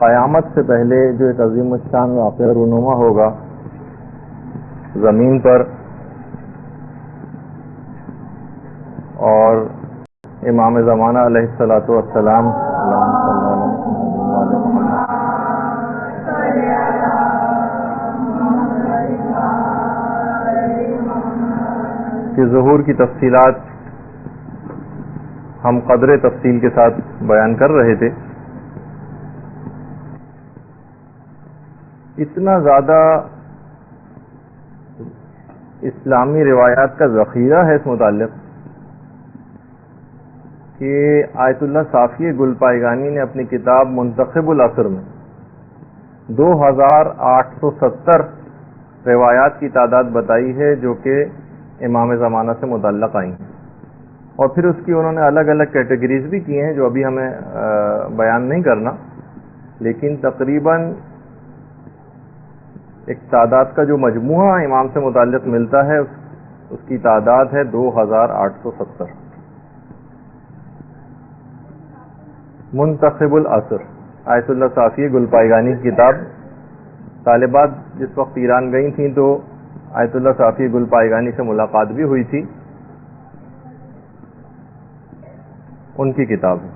قیامت سے پہلے جو ایک عظیم الشان واقعہ رونما ہوگا زمین پر، اور امام زمانہ علیہ الصلوۃ والسلام کے ظہور کی تفصیلات ہم قدر تفصیل کے ساتھ بیان کر رہے تھے. اتنا زیادہ اسلامی روایات کا ذخیرہ ہے اس متعلق کہ آیت اللہ صافی گل پائگانی نے اپنی کتاب منتخب العصر میں 2870 روایات کی تعداد بتائی ہے جو کہ امام زمانہ سے متعلق آئی ہیں، اور پھر اس کی انہوں نے الگ الگ کیٹیگریز بھی کی ہیں جو ابھی ہمیں بیان نہیں کرنا، لیکن تقریباً ایک تعداد کا جو مجموعہ امام سے متعلق ملتا ہے اس کی تعداد ہے 2870. منتخب العصر آیت اللہ صافی گل پائگانی کی کتاب. طالبات جس وقت ایران گئی تھیں تو آیت اللہ صافی گل پائگانی سے ملاقات بھی ہوئی تھی، ان کی کتاب ہے.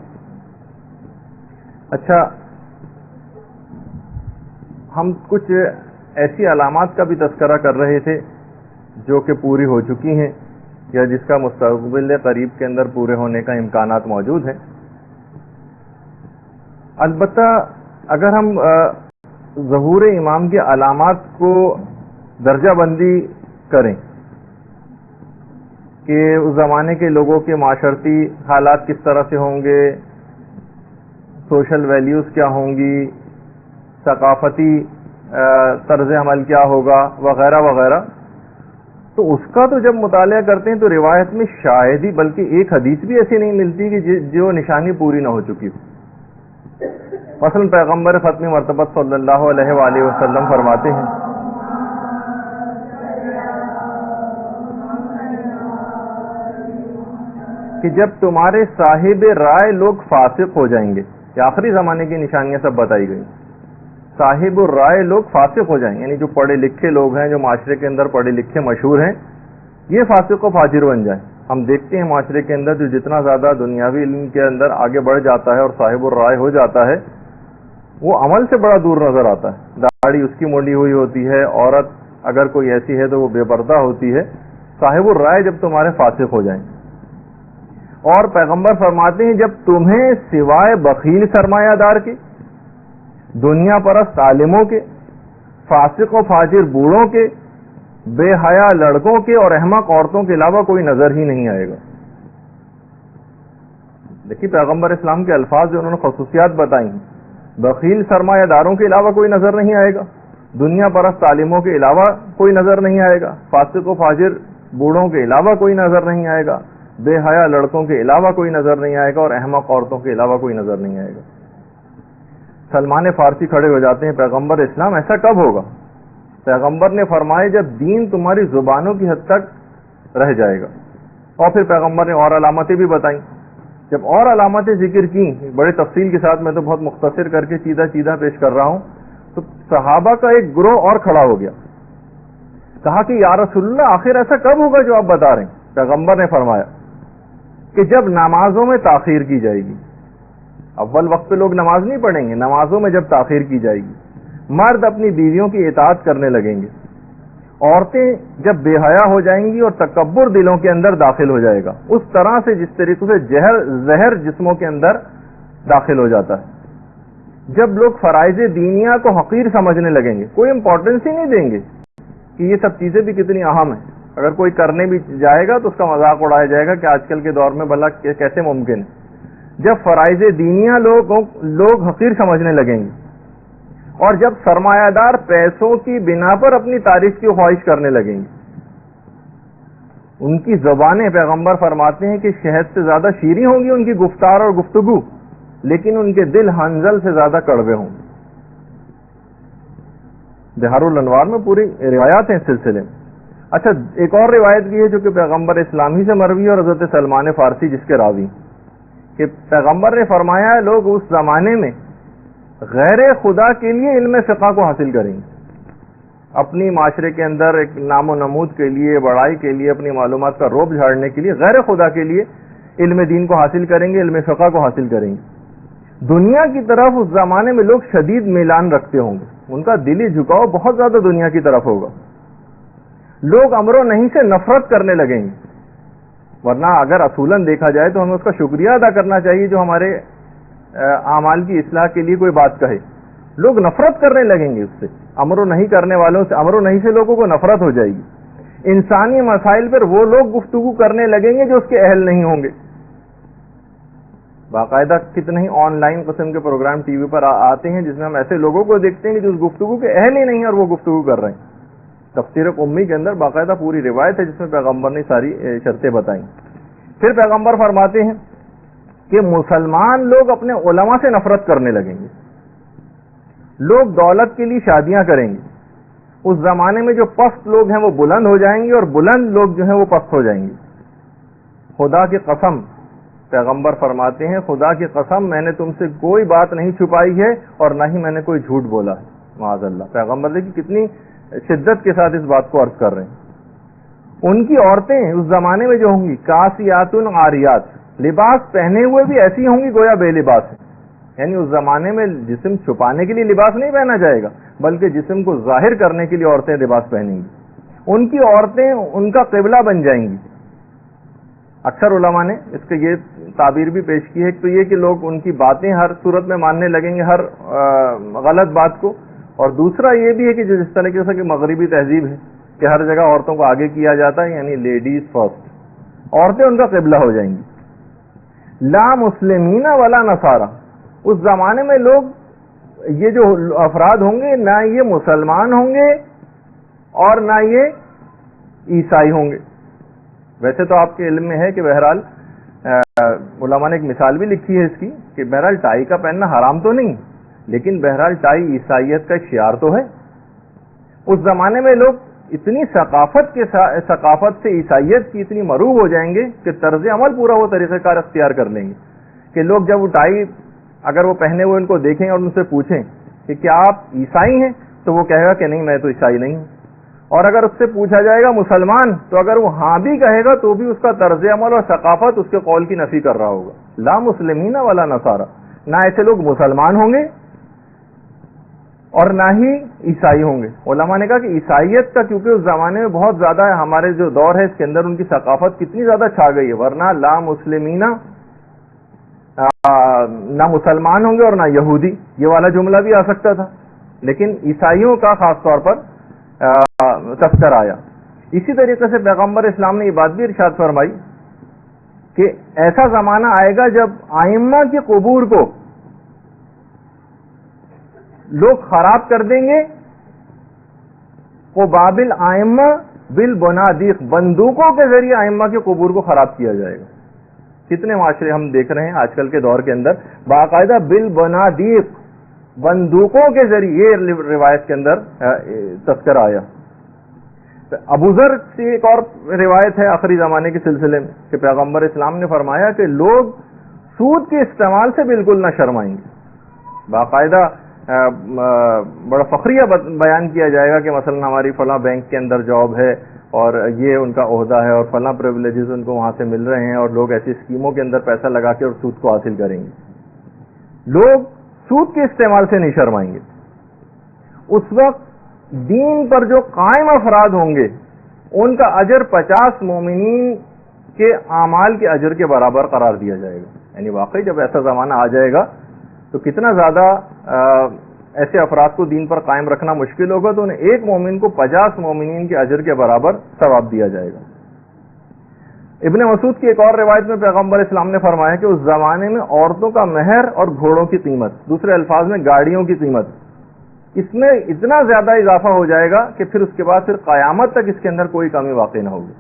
اچھا، ہم کچھ ایسی علامات کا بھی تذکرہ کر رہے تھے جو کہ پوری ہو چکی ہیں یا جس کا مستقبل قریب کے اندر پورے ہونے کا امکانات موجود ہیں. البتہ اگر ہم ظہور امام کی علامات کو درجہ بندی کریں کہ اس زمانے کے لوگوں کے معاشرتی حالات کس طرح سے ہوں گے، سوشل ویلیوز کیا ہوں گی، ثقافتی طرز عمل کیا ہوگا وغیرہ وغیرہ، تو اس کا تو جب مطالعہ کرتے ہیں تو روایت میں شاید ہی بلکہ ایک حدیث بھی ایسی نہیں ملتی کہ جو نشانی پوری نہ ہو چکی ہو. مثلا پیغمبر ختم مرتبت صلی اللہ علیہ وآلہ وسلم فرماتے ہیں کہ جب تمہارے صاحب رائے لوگ فاسق ہو جائیں گے، یہ آخری زمانے کی نشانیاں سب بتائی گئی. صاحب الرائے لوگ فاسق ہو جائیں، یعنی جو پڑھے لکھے لوگ ہیں، جو معاشرے کے اندر پڑھے لکھے مشہور ہیں، یہ فاسق و فاجر بن جائیں. ہم دیکھتے ہیں معاشرے کے اندر جو جتنا زیادہ دنیاوی علم کے اندر آگے بڑھ جاتا ہے اور صاحب الرائے ہو جاتا ہے، وہ عمل سے بڑا دور نظر آتا ہے. داڑھی اس کی مونڈی ہوئی ہوتی ہے، عورت اگر کوئی ایسی ہے تو وہ بے پردہ ہوتی ہے. صاحب الرائے جب تمہارے فاسق ہو جائیں، اور پیغمبر فرماتے ہیں جب تمہیں سوائے بخیل سرمایہ دار کے، دنیا پرست عالموں کے، فاسق و فاجر بوڑھوں کے، بے حیا لڑکوں کے اور احمق عورتوں کے علاوہ کوئی نظر ہی نہیں آئے گا. دیکھیے پیغمبر اسلام کے الفاظ جو انہوں نے خصوصیات بتائی ہیں، بخیل سرمایہ داروں کے علاوہ کوئی نظر نہیں آئے گا، دنیا پرست عالموں کے علاوہ کوئی نظر نہیں آئے گا، فاسق و فاجر بوڑھوں کے علاوہ کوئی نظر نہیں آئے گا، بے حیا لڑکوں کے علاوہ کوئی نظر نہیں آئے گا، اور احمق عورتوں کے علاوہ کوئی نظر نہیں آئے گا. سلمان فارسی کھڑے ہو جاتے ہیں، پیغمبر اسلام ایسا کب ہوگا؟ پیغمبر نے فرمایا جب دین تمہاری زبانوں کی حد تک رہ جائے گا. اور پھر پیغمبر نے اور علامتیں بھی بتائیں. جب اور علامتیں ذکر کی بڑے تفصیل کے ساتھ، میں تو بہت مختصر کر کے سیدھا پیش کر رہا ہوں، تو صحابہ کا ایک گروہ اور کھڑا ہو گیا، کہا کہ یا رسول اللہ آخر ایسا کب ہوگا جو آپ بتا رہے ہیں؟ پیغمبر نے فرمایا کہ جب نمازوں میں تاخیر کی جائے گی. اول وقت پہ لوگ نماز نہیں پڑھیں گے، نمازوں میں جب تاخیر کی جائے گی، مرد اپنی بیویوں کی اطاعت کرنے لگیں گے، عورتیں جب بے حیا ہو جائیں گی اور تکبر دلوں کے اندر داخل ہو جائے گا، اس طرح سے جس طریقے سے زہر جسموں کے اندر داخل ہو جاتا ہے. جب لوگ فرائض دینیہ کو حقیر سمجھنے لگیں گے، کوئی امپورٹنس ہی نہیں دیں گے کہ یہ سب چیزیں بھی کتنی اہم ہیں. اگر کوئی کرنے بھی جائے گا تو اس کا مذاق اڑایا جائے گا کہ آج کل کے دور میں بھلا کیسے ممکن ہے. جب فرائض دینیہ لوگ حقیر سمجھنے لگیں گے، اور جب سرمایہ دار پیسوں کی بنا پر اپنی تعریف کی خواہش کرنے لگیں گے، ان کی زبانیں پیغمبر فرماتے ہیں کہ شہد سے زیادہ شیریں ہوں گی ان کی گفتار اور گفتگو، لیکن ان کے دل حنظل سے زیادہ کڑوے ہوں گے. بہار الانوار میں پوری روایات ہیں اس سلسلے میں. اچھا، ایک اور روایت بھی ہے جو کہ پیغمبر اسلامی سے مروی ہے اور حضرت سلمان فارسی جس کے راوی، کہ پیغمبر نے فرمایا لوگ اس زمانے میں غیر خدا کے لیے علم فقہ کو حاصل کریں گے، اپنی معاشرے کے اندر ایک نام و نمود کے لیے، بڑائی کے لیے، اپنی معلومات کا روب جھاڑنے کے لیے غیر خدا کے لیے علم دین کو حاصل کریں گے، علم فقہ کو حاصل کریں گے۔ دنیا کی طرف اس زمانے میں لوگ شدید میلان رکھتے ہوں گے، ان کا دلی جھکاؤ بہت زیادہ دنیا کی طرف ہوگا، لوگ امر و نہی سے نفرت کرنے لگیں گے۔ ورنہ اگر اصولاً دیکھا جائے تو ہمیں اس کا شکریہ ادا کرنا چاہیے جو ہمارے اعمال کی اصلاح کے لیے کوئی بات کہے۔ لوگ نفرت کرنے لگیں گے اس سے، امر و نہی کرنے والوں سے، امر و نہی سے لوگوں کو نفرت ہو جائے گی۔ انسانی مسائل پر وہ لوگ گفتگو کرنے لگیں گے جو اس کے اہل نہیں ہوں گے۔ باقاعدہ کتنے ہی آن لائن قسم کے پروگرام ٹی وی پر آتے ہیں جس میں ہم ایسے لوگوں کو دیکھتے ہیں کہ جو اس گفتگو کے اہل ہی نہیں ہیں اور وہ گفتگو کر رہے ہیں۔ تفسیر امی کے اندر باقاعدہ پوری روایت ہے جس میں پیغمبر نے ساری شرطیں بتائیں۔ پھر پیغمبر فرماتے ہیں کہ مسلمان لوگ اپنے علماء سے نفرت کرنے لگیں گے، لوگ دولت کے لیے شادیاں کریں گے، اس زمانے میں جو پست لوگ ہیں وہ بلند ہو جائیں گے اور بلند لوگ جو ہیں وہ پست ہو جائیں گے۔ خدا کی قسم، پیغمبر فرماتے ہیں خدا کی قسم میں نے تم سے کوئی بات نہیں چھپائی ہے اور نہ ہی میں نے کوئی جھوٹ بولا ہے، معاذ اللہ۔ پیغمبر دیکھیں کتنی شدت کے ساتھ اس بات کو عرض کر رہے ہیں۔ ان کی عورتیں اس زمانے میں جو ہوں گی کاسیات عاریات، لباس پہنے ہوئے بھی ایسی ہوں گی گویا بے لباس ہے، یعنی اس زمانے میں جسم چھپانے کے لیے لباس نہیں پہنا جائے گا بلکہ جسم کو ظاہر کرنے کے لیے عورتیں لباس پہنیں گی۔ ان کی عورتیں ان کا قبلہ بن جائیں گی۔ اکثر علماء نے اس کے یہ تعبیر بھی پیش کی ہے تو یہ کہ لوگ ان کی باتیں ہر صورت میں ماننے لگیں گے، ہر غلط بات کو، اور دوسرا یہ بھی ہے کہ جس طریقے سے کہ مغربی تہذیب ہے کہ ہر جگہ عورتوں کو آگے کیا جاتا ہے، یعنی لیڈیز فرسٹ، عورتیں ان کا قبلہ ہو جائیں گی۔ لا مسلمین ولا نصارا، اس زمانے میں لوگ یہ جو افراد ہوں گے نہ یہ مسلمان ہوں گے اور نہ یہ عیسائی ہوں گے۔ ویسے تو آپ کے علم میں ہے کہ بہرحال علماء نے ایک مثال بھی لکھی ہے اس کی کہ بہرحال ٹائی کا پہننا حرام تو نہیں، لیکن بہرحال ٹائی عیسائیت کا ایک شعار تو ہے۔ اس زمانے میں لوگ اتنی ثقافت سے عیسائیت کی اتنی مروب ہو جائیں گے کہ طرز عمل پورا وہ طریقہ کار اختیار کر لیں گے کہ لوگ جب وہ ٹائی اگر وہ پہنے ہوئے ان کو دیکھیں اور ان سے پوچھیں کہ کیا آپ عیسائی ہیں تو وہ کہے گا کہ نہیں میں تو عیسائی نہیں ہوں، اور اگر اس سے پوچھا جائے گا مسلمان تو اگر وہ ہاں بھی کہے گا تو بھی اس کا طرز عمل اور ثقافت اس کے قول کی نفی کر رہا ہوگا۔ لا مسلمین ولا نصارا، نہ ایسے لوگ مسلمان ہوں گے اور نہ ہی عیسائی ہوں گے۔ علماء نے کہا کہ عیسائیت کا کیونکہ اس زمانے میں بہت زیادہ ہے، ہمارے جو دور ہے اس کے اندر ان کی ثقافت کتنی زیادہ چھا گئی ہے، ورنہ لا مسلمین نہ مسلمان ہوں گے اور نہ یہودی، یہ والا جملہ بھی آ سکتا تھا، لیکن عیسائیوں کا خاص طور پر تذکر آیا۔ اسی طریقے سے پیغمبر اسلام نے یہ بات بھی ارشاد فرمائی کہ ایسا زمانہ آئے گا جب ائمہ کے قبور کو لوگ خراب کر دیں گے، قبابل ائمہ بالبنادق، بندوقوں کے ذریعے ائمہ کے قبور کو خراب کیا جائے گا۔ کتنے معاشرے ہم دیکھ رہے ہیں آج کل کے دور کے اندر باقاعدہ بالبنادق، بندوقوں کے ذریعے روایت کے اندر تذکر آیا۔ ابو ذر سے ایک اور روایت ہے آخری زمانے کے سلسلے میں کہ پیغمبر اسلام نے فرمایا کہ لوگ سود کے استعمال سے بالکل نہ شرمائیں گے۔ باقاعدہ بڑا فخریہ بیان کیا جائے گا کہ مثلا ہماری فلاں بینک کے اندر جاب ہے اور یہ ان کا عہدہ ہے اور فلاں پریولیجز ان کو وہاں سے مل رہے ہیں، اور لوگ ایسی اسکیموں کے اندر پیسہ لگا کے اور سود کو حاصل کریں گے۔ لوگ سود کے استعمال سے نہیں شرمائیں گے۔ اس وقت دین پر جو قائم افراد ہوں گے ان کا اجر 50 مومنین کے اعمال کے اجر کے برابر قرار دیا جائے گا۔ یعنی واقعی جب ایسا زمانہ آ جائے گا تو کتنا زیادہ ایسے افراد کو دین پر قائم رکھنا مشکل ہوگا، تو انہیں ایک مومن کو 50 مومنین کے اجر کے برابر ثواب دیا جائے گا۔ ابن مسعود کی ایک اور روایت میں پیغمبر اسلام نے فرمایا کہ اس زمانے میں عورتوں کا مہر اور گھوڑوں کی قیمت، دوسرے الفاظ میں گاڑیوں کی قیمت، اس میں اتنا زیادہ اضافہ ہو جائے گا کہ پھر اس کے بعد پھر قیامت تک اس کے اندر کوئی کمی واقع نہ ہوگی۔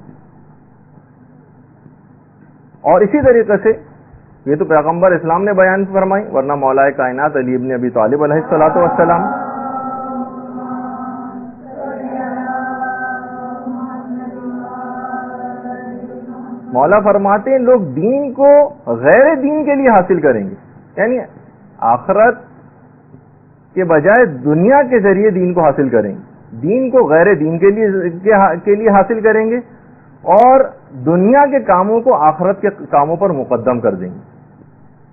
اور اسی طریقے سے یہ تو پیغمبر اسلام نے بیان فرمائی، ورنہ مولا کائنات علی ابن ابی طالب علیہ الصلوۃ والسلام مولا فرماتے ہیں لوگ دین کو غیر دین کے لیے حاصل کریں گے، یعنی آخرت کے بجائے دنیا کے ذریعے دین کو حاصل کریں گے، دین کو غیر دین کے لیے حاصل کریں گے، اور دنیا کے کاموں کو آخرت کے کاموں پر مقدم کر دیں گے۔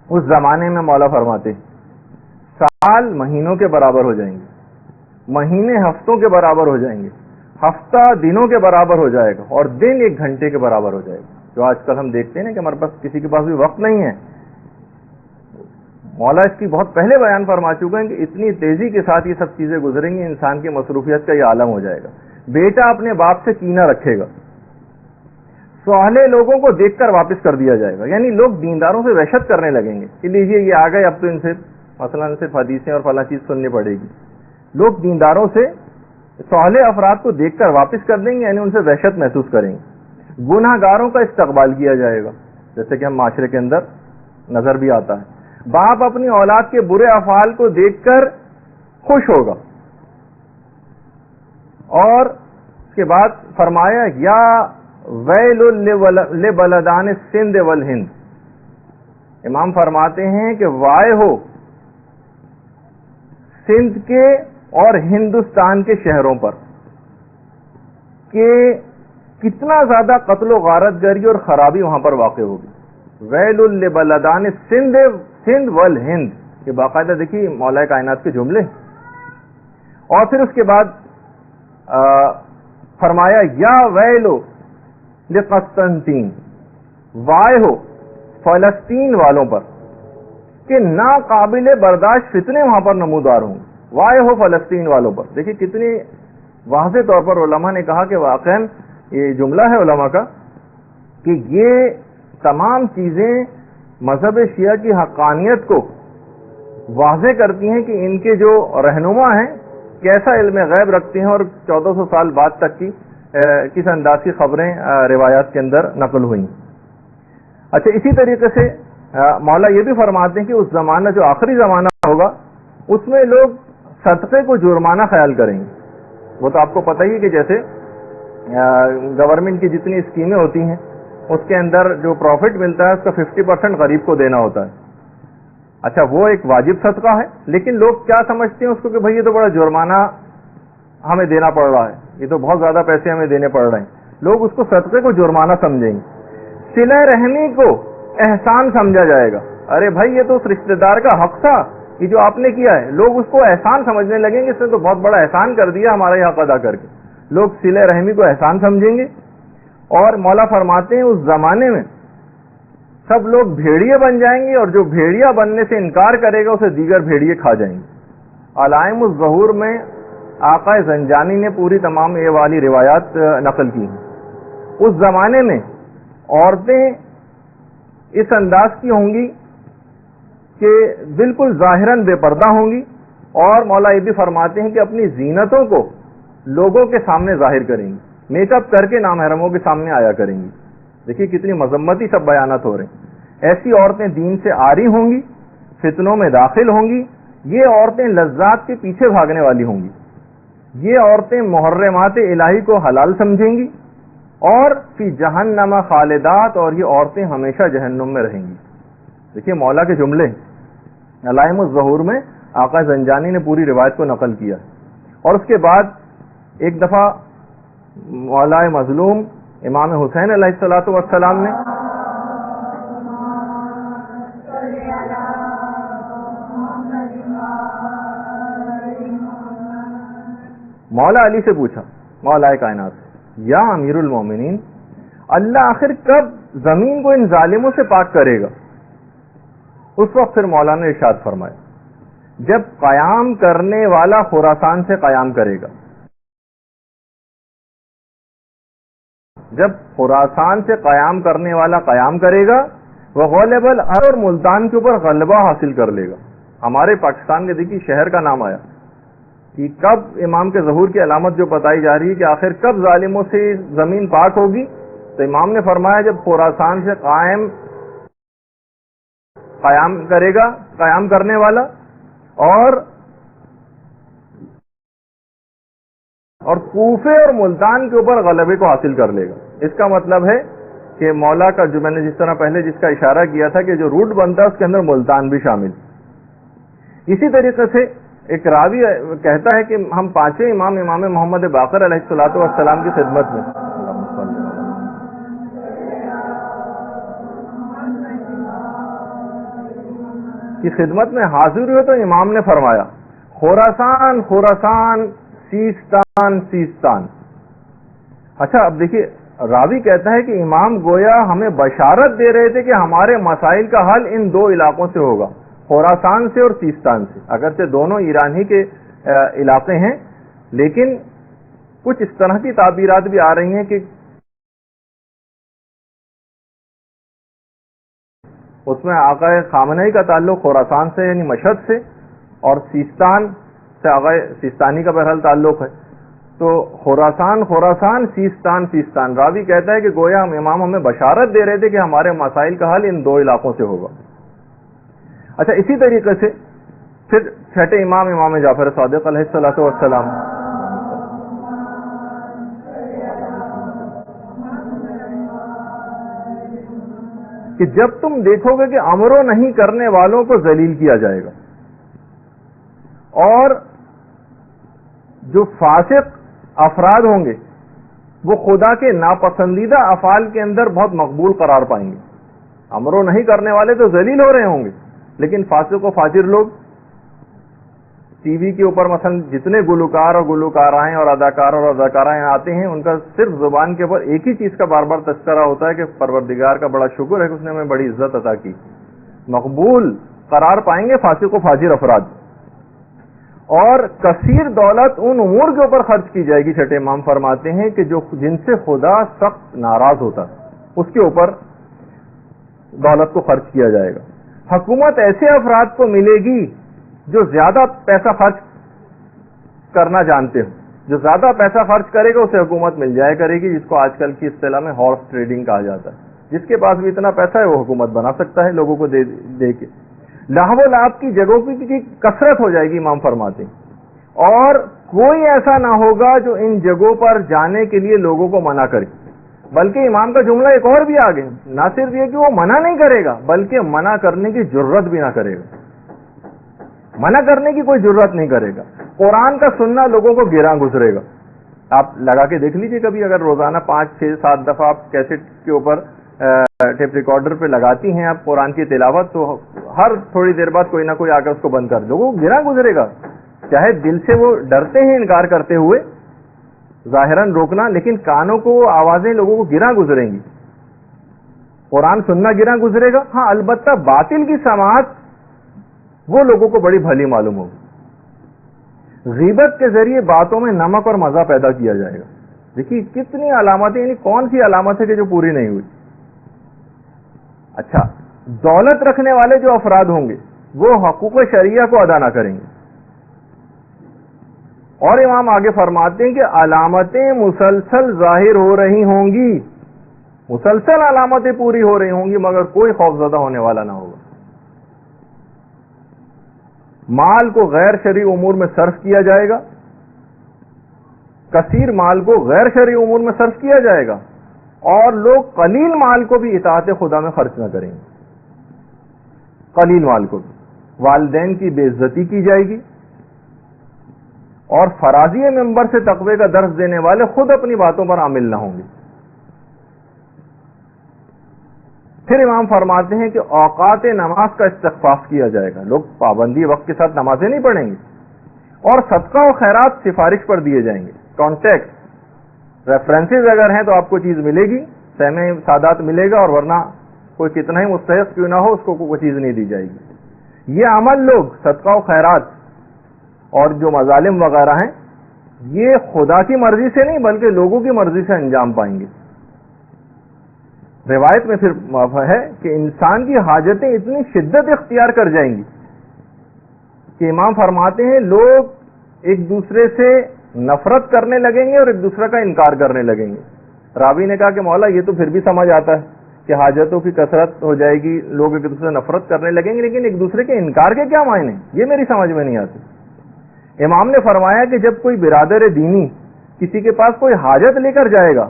اس زمانے میں مولا فرماتے ہیں سال مہینوں کے برابر ہو جائیں گے، مہینے ہفتوں کے برابر ہو جائیں گے، ہفتہ دنوں کے برابر ہو جائے گا، اور دن 1 گھنٹے کے برابر ہو جائے گا۔ جو آج کل ہم دیکھتے ہیں نا کہ ہمارے پاس کسی کے پاس بھی وقت نہیں ہے، مولا اس کی بہت پہلے بیان فرما چکے ہیں کہ اتنی تیزی کے ساتھ یہ سب چیزیں گزریں گی، انسان کی مصروفیت کا یہ عالم ہو جائے گا۔ بیٹا اپنے باپ سے کینہ رکھے گا، صالح لوگوں کو دیکھ کر واپس کر دیا جائے گا، یعنی لوگ دینداروں سے وحشت کرنے لگیں گے کہ لیجیے یہ آ گئے، اب تو ان سے مثلا صرف حدیثیں اور فلاں چیز سننی پڑے گی۔ لوگ دینداروں سے صالح افراد کو دیکھ کر واپس کر دیں گے، یعنی ان سے وحشت محسوس کریں گے۔ گناہ گاروں کا استقبال کیا جائے گا، جیسے کہ ہم معاشرے کے اندر نظر بھی آتا ہے۔ باپ اپنی اولاد کے برے افعال کو دیکھ کر خوش ہوگا، اور اس کے بعد فرمایا یا ویل لبلدان السندھ والہند، امام فرماتے ہیں کہ وائے ہو سندھ کے اور ہندوستان کے شہروں پر کہ کتنا زیادہ قتل و غارت گری اور خرابی وہاں پر واقع ہوگی۔ ویل لبلدان السندھ والہند، یہ باقاعدہ دیکھیے مولا کائنات کے جملے۔ اور پھر اس کے بعد فرمایا یا ویلو لقسطنطین، وائے ہو فلسطین والوں پر کہ ناقابل برداشت فتنے وہاں پر نمودار ہوں، وائے ہو فلسطین والوں پر۔ دیکھیے کتنی واضح طور پر علماء نے کہا کہ واقعا یہ جملہ ہے علماء کا کہ یہ تمام چیزیں مذہب شیعہ کی حقانیت کو واضح کرتی ہیں کہ ان کے جو رہنما ہیں کیسا علم غیب رکھتے ہیں، اور 1400 سال بعد تک کی کس انداز کی خبریں روایات کے اندر نقل ہوئیں۔ اچھا، اسی طریقے سے مولا یہ بھی فرماتے ہیں کہ اس زمانہ جو آخری زمانہ ہوگا اس میں لوگ صدقے کو جرمانہ خیال کریں گے۔ وہ تو آپ کو پتہ ہی کہ جیسے گورنمنٹ کی جتنی اسکیمیں ہوتی ہیں اس کے اندر جو پروفٹ ملتا ہے اس کا 50% غریب کو دینا ہوتا ہے۔ اچھا، وہ ایک واجب صدقہ ہے، لیکن لوگ کیا سمجھتے ہیں اس کو کہ بھائی یہ تو بڑا جرمانہ ہمیں دینا پڑ رہا ہے، یہ تو بہت زیادہ پیسے ہمیں دینے پڑ رہے ہیں۔ لوگ اس کو صدقے کو جرمانہ سمجھیں گے۔ صلہ رحمی کو احسان سمجھا جائے گا، ارے بھائی یہ تو اس رشتہ دار کا حق تھا، یہ جو آپ نے کیا ہے، لوگ اس کو احسان سمجھنے لگیں گے، اس نے تو بہت بڑا احسان کر دیا ہمارا یہ حق ادا کر کے۔ لوگ صلہ رحمی کو احسان سمجھیں گے۔ اور مولا فرماتے ہیں اس زمانے میں سب لوگ بھیڑیے بن جائیں گے، اور جو بھیڑیا بننے سے انکار کرے گا اسے دیگر بھیڑیے کھا جائیں گے۔ علائم الظہور میں آقا زنجانی نے پوری تمام یہ والی روایات نقل کی ہیں۔ اس زمانے میں عورتیں اس انداز کی ہوں گی کہ بالکل ظاہراً بے پردہ ہوں گی، اور مولا یہ بھی فرماتے ہیں کہ اپنی زینتوں کو لوگوں کے سامنے ظاہر کریں گی، میک اپ کر کے نامحرموں کے سامنے آیا کریں گی۔ دیکھیے کتنی مذمتی سب بیانات ہو رہے ہیں۔ ایسی عورتیں دین سے عاری ہوں گی، فتنوں میں داخل ہوں گی، یہ عورتیں لذات کے پیچھے بھاگنے والی ہوں گی، یہ عورتیں محرمات الہی کو حلال سمجھیں گی، اور فی جہنم خالدات، اور یہ عورتیں ہمیشہ جہنم میں رہیں گی۔ دیکھیے مولا کے جملے علائم الظہور میں آقا زنجانی نے پوری روایت کو نقل کیا۔ اور اس کے بعد ایک دفعہ مولا مظلوم امام حسین علیہ الصلوۃ والسلام نے مولا علی سے پوچھا، مولا کائنات سے، یا امیر المومنین، اللہ آخر کب زمین کو ان ظالموں سے پاک کرے گا؟ اس وقت پھر مولا نے ارشاد فرمایا، جب قیام کرنے والا خراسان سے قیام کرے گا، جب خراسان سے قیام کرنے والا قیام کرے گا، وہ غالب الارض اور ملتان کے اوپر غلبہ حاصل کر لے گا۔ ہمارے پاکستان کے دیکھیے شہر کا نام آیا کہ کب امام کے ظہور کی علامت جو بتائی جا رہی ہے کہ آخر کب ظالموں سے زمین پاک ہوگی، تو امام نے فرمایا جب خراسان سے قیام کرے گا قیام کرنے والا، اور کوفے اور ملتان کے اوپر غلبے کو حاصل کر لے گا۔ اس کا مطلب ہے کہ مولا کا جو میں نے جس طرح پہلے جس کا اشارہ کیا تھا کہ جو روٹ بنتا ہے اس کے اندر ملتان بھی شامل۔ اسی طریقے سے ایک راوی کہتا ہے کہ ہم پانچویں امام محمد باقر علیہ الصلوۃ والسلام کی خدمت میں حاضر ہوئے تو امام نے فرمایا خراسان خراسان، سیستان سیستان۔ اچھا اب دیکھیے، راوی کہتا ہے کہ امام گویا ہمیں بشارت دے رہے تھے کہ ہمارے مسائل کا حل ان دو علاقوں سے ہوگا، خراسان سے اور سیستان سے۔ اگرچہ دونوں ایران ہی کے علاقے ہیں، لیکن کچھ اس طرح کی تعبیرات بھی آ رہی ہیں کہ اس میں آقا خامنہی کا تعلق خراسان سے یعنی مشہد سے، اور سیستان سے آقا سیستانی کا بہرحال تعلق ہے۔ تو خراسان خراسان، سیستان سیستان۔ راوی کہتا ہے کہ گویا امام ہمیں بشارت دے رہے تھے کہ ہمارے مسائل کا حل ان دو علاقوں سے ہوگا۔ اچھا، اسی طریقے سے پھر چھٹے امام جعفر صادق علیہ الصلوۃ والسلام، کہ جب تم دیکھو گے کہ امر و نہیں کرنے والوں کو ذلیل کیا جائے گا، اور جو فاسق افراد ہوں گے وہ خدا کے ناپسندیدہ افعال کے اندر بہت مقبول قرار پائیں گے۔ امر و نہیں کرنے والے تو ذلیل ہو رہے ہوں گے، لیکن فاسق و فاجر لوگ ٹی وی کے اوپر مثلا جتنے گلوکار اور گلوکارائیں اور اداکار اور اداکارائیں آتے ہیں، ان کا صرف زبان کے اوپر ایک ہی چیز کا بار بار تذکرہ ہوتا ہے کہ پروردگار کا بڑا شکر ہے کہ اس نے ہمیں بڑی عزت عطا کی۔ مقبول قرار پائیں گے فاسق و فاجر افراد، اور کثیر دولت ان امور کے اوپر خرچ کی جائے گی، چھٹے امام فرماتے ہیں کہ جن سے خدا سخت ناراض ہوتا اس کے اوپر دولت کو خرچ کیا جائے گا۔ حکومت ایسے افراد کو ملے گی جو زیادہ پیسہ خرچ کرنا جانتے ہو، جو زیادہ پیسہ خرچ کرے گا اسے حکومت مل جائے کرے گی، جس کو آج کل کی اصطلاح میں ہارس ٹریڈنگ کہا جاتا ہے۔ جس کے پاس بھی اتنا پیسہ ہے وہ حکومت بنا سکتا ہے لوگوں کو دے کے۔ لہو و لعب کی جگہوں کی کثرت ہو جائے گی، امام فرماتے ہیں، اور کوئی ایسا نہ ہوگا جو ان جگہوں پر جانے کے لیے لوگوں کو منع کرے۔ بلکہ امام کا جملہ ایک اور بھی آگے، نہ صرف یہ کہ وہ منع نہیں کرے گا بلکہ منع کرنے کی جرت بھی نہ کرے گا، منع کرنے کی کوئی جرت نہیں کرے گا۔ قرآن کا سننا لوگوں کو گراں گزرے گا۔ آپ لگا کے دیکھ لیجئے کبھی، اگر روزانہ 5 6 7 دفعہ آپ کیسٹ کے اوپر ٹیپ ریکارڈر پہ لگاتی ہیں آپ قرآن کی تلاوت، تو ہر تھوڑی دیر بعد کوئی نہ کوئی آ کر اس کو بند کر دے، لوگوں کو گراں گزرے گا۔ چاہے دل سے وہ ڈرتے ہیں انکار کرتے ہوئے، ظاہراً روکنا، لیکن کانوں کو وہ آوازیں لوگوں کو گراں گزریں گی۔ قرآن سننا گراں گزرے گا، ہاں البتہ باطل کی سماعت وہ لوگوں کو بڑی بھلی معلوم ہوگی۔ غیبت کے ذریعے باتوں میں نمک اور مزہ پیدا کیا جائے گا۔ دیکھیے کتنی علامتیں، یعنی کون سی علامت ہے کہ جو پوری نہیں ہوئی۔ اچھا، دولت رکھنے والے جو افراد ہوں گے وہ حقوق شریعہ کو ادا نہ کریں گے، اور امام آگے فرماتے ہیں کہ علامتیں مسلسل ظاہر ہو رہی ہوں گی، مسلسل علامتیں پوری ہو رہی ہوں گی، مگر کوئی خوفزدہ ہونے والا نہ ہوگا۔ مال کو غیر شرعی امور میں صرف کیا جائے گا، کثیر مال کو غیر شرعی امور میں صرف کیا جائے گا، اور لوگ قلیل مال کو بھی اطاعت خدا میں خرچ نہ کریں گے۔ قلیل مال کو بھی والدین کی بے عزتی کی جائے گی، اور فراضی ممبر سے تقوی کا درس دینے والے خود اپنی باتوں پر عامل نہ ہوں گے۔ پھر امام فرماتے ہیں کہ اوقات نماز کا استخفاف کیا جائے گا، لوگ پابندی وقت کے ساتھ نمازیں نہیں پڑھیں گے، اور صدقہ و خیرات سفارش پر دیے جائیں گے۔ کانٹیکٹ ریفرنسز اگر ہیں تو آپ کو چیز ملے گی، سہمِ سادات ملے گا، اور ورنہ کوئی کتنا ہی مستحق کیوں نہ ہو اس کو کوئی چیز نہیں دی جائے گی۔ یہ عمل لوگ صدقہ و خیرات اور جو مظالم وغیرہ ہیں یہ خدا کی مرضی سے نہیں بلکہ لوگوں کی مرضی سے انجام پائیں گے۔ روایت میں پھر ہے کہ انسان کی حاجتیں اتنی شدت اختیار کر جائیں گی کہ امام فرماتے ہیں لوگ ایک دوسرے سے نفرت کرنے لگیں گے اور ایک دوسرے کا انکار کرنے لگیں گے۔ راوی نے کہا کہ مولا یہ تو پھر بھی سمجھ آتا ہے کہ حاجتوں کی کثرت ہو جائے گی، لوگ ایک دوسرے سے نفرت کرنے لگیں گے، لیکن ایک دوسرے کے انکار کے کیا معنی، یہ میری سمجھ میں نہیں آتی۔ امام نے فرمایا کہ جب کوئی برادر دینی کسی کے پاس کوئی حاجت لے کر جائے گا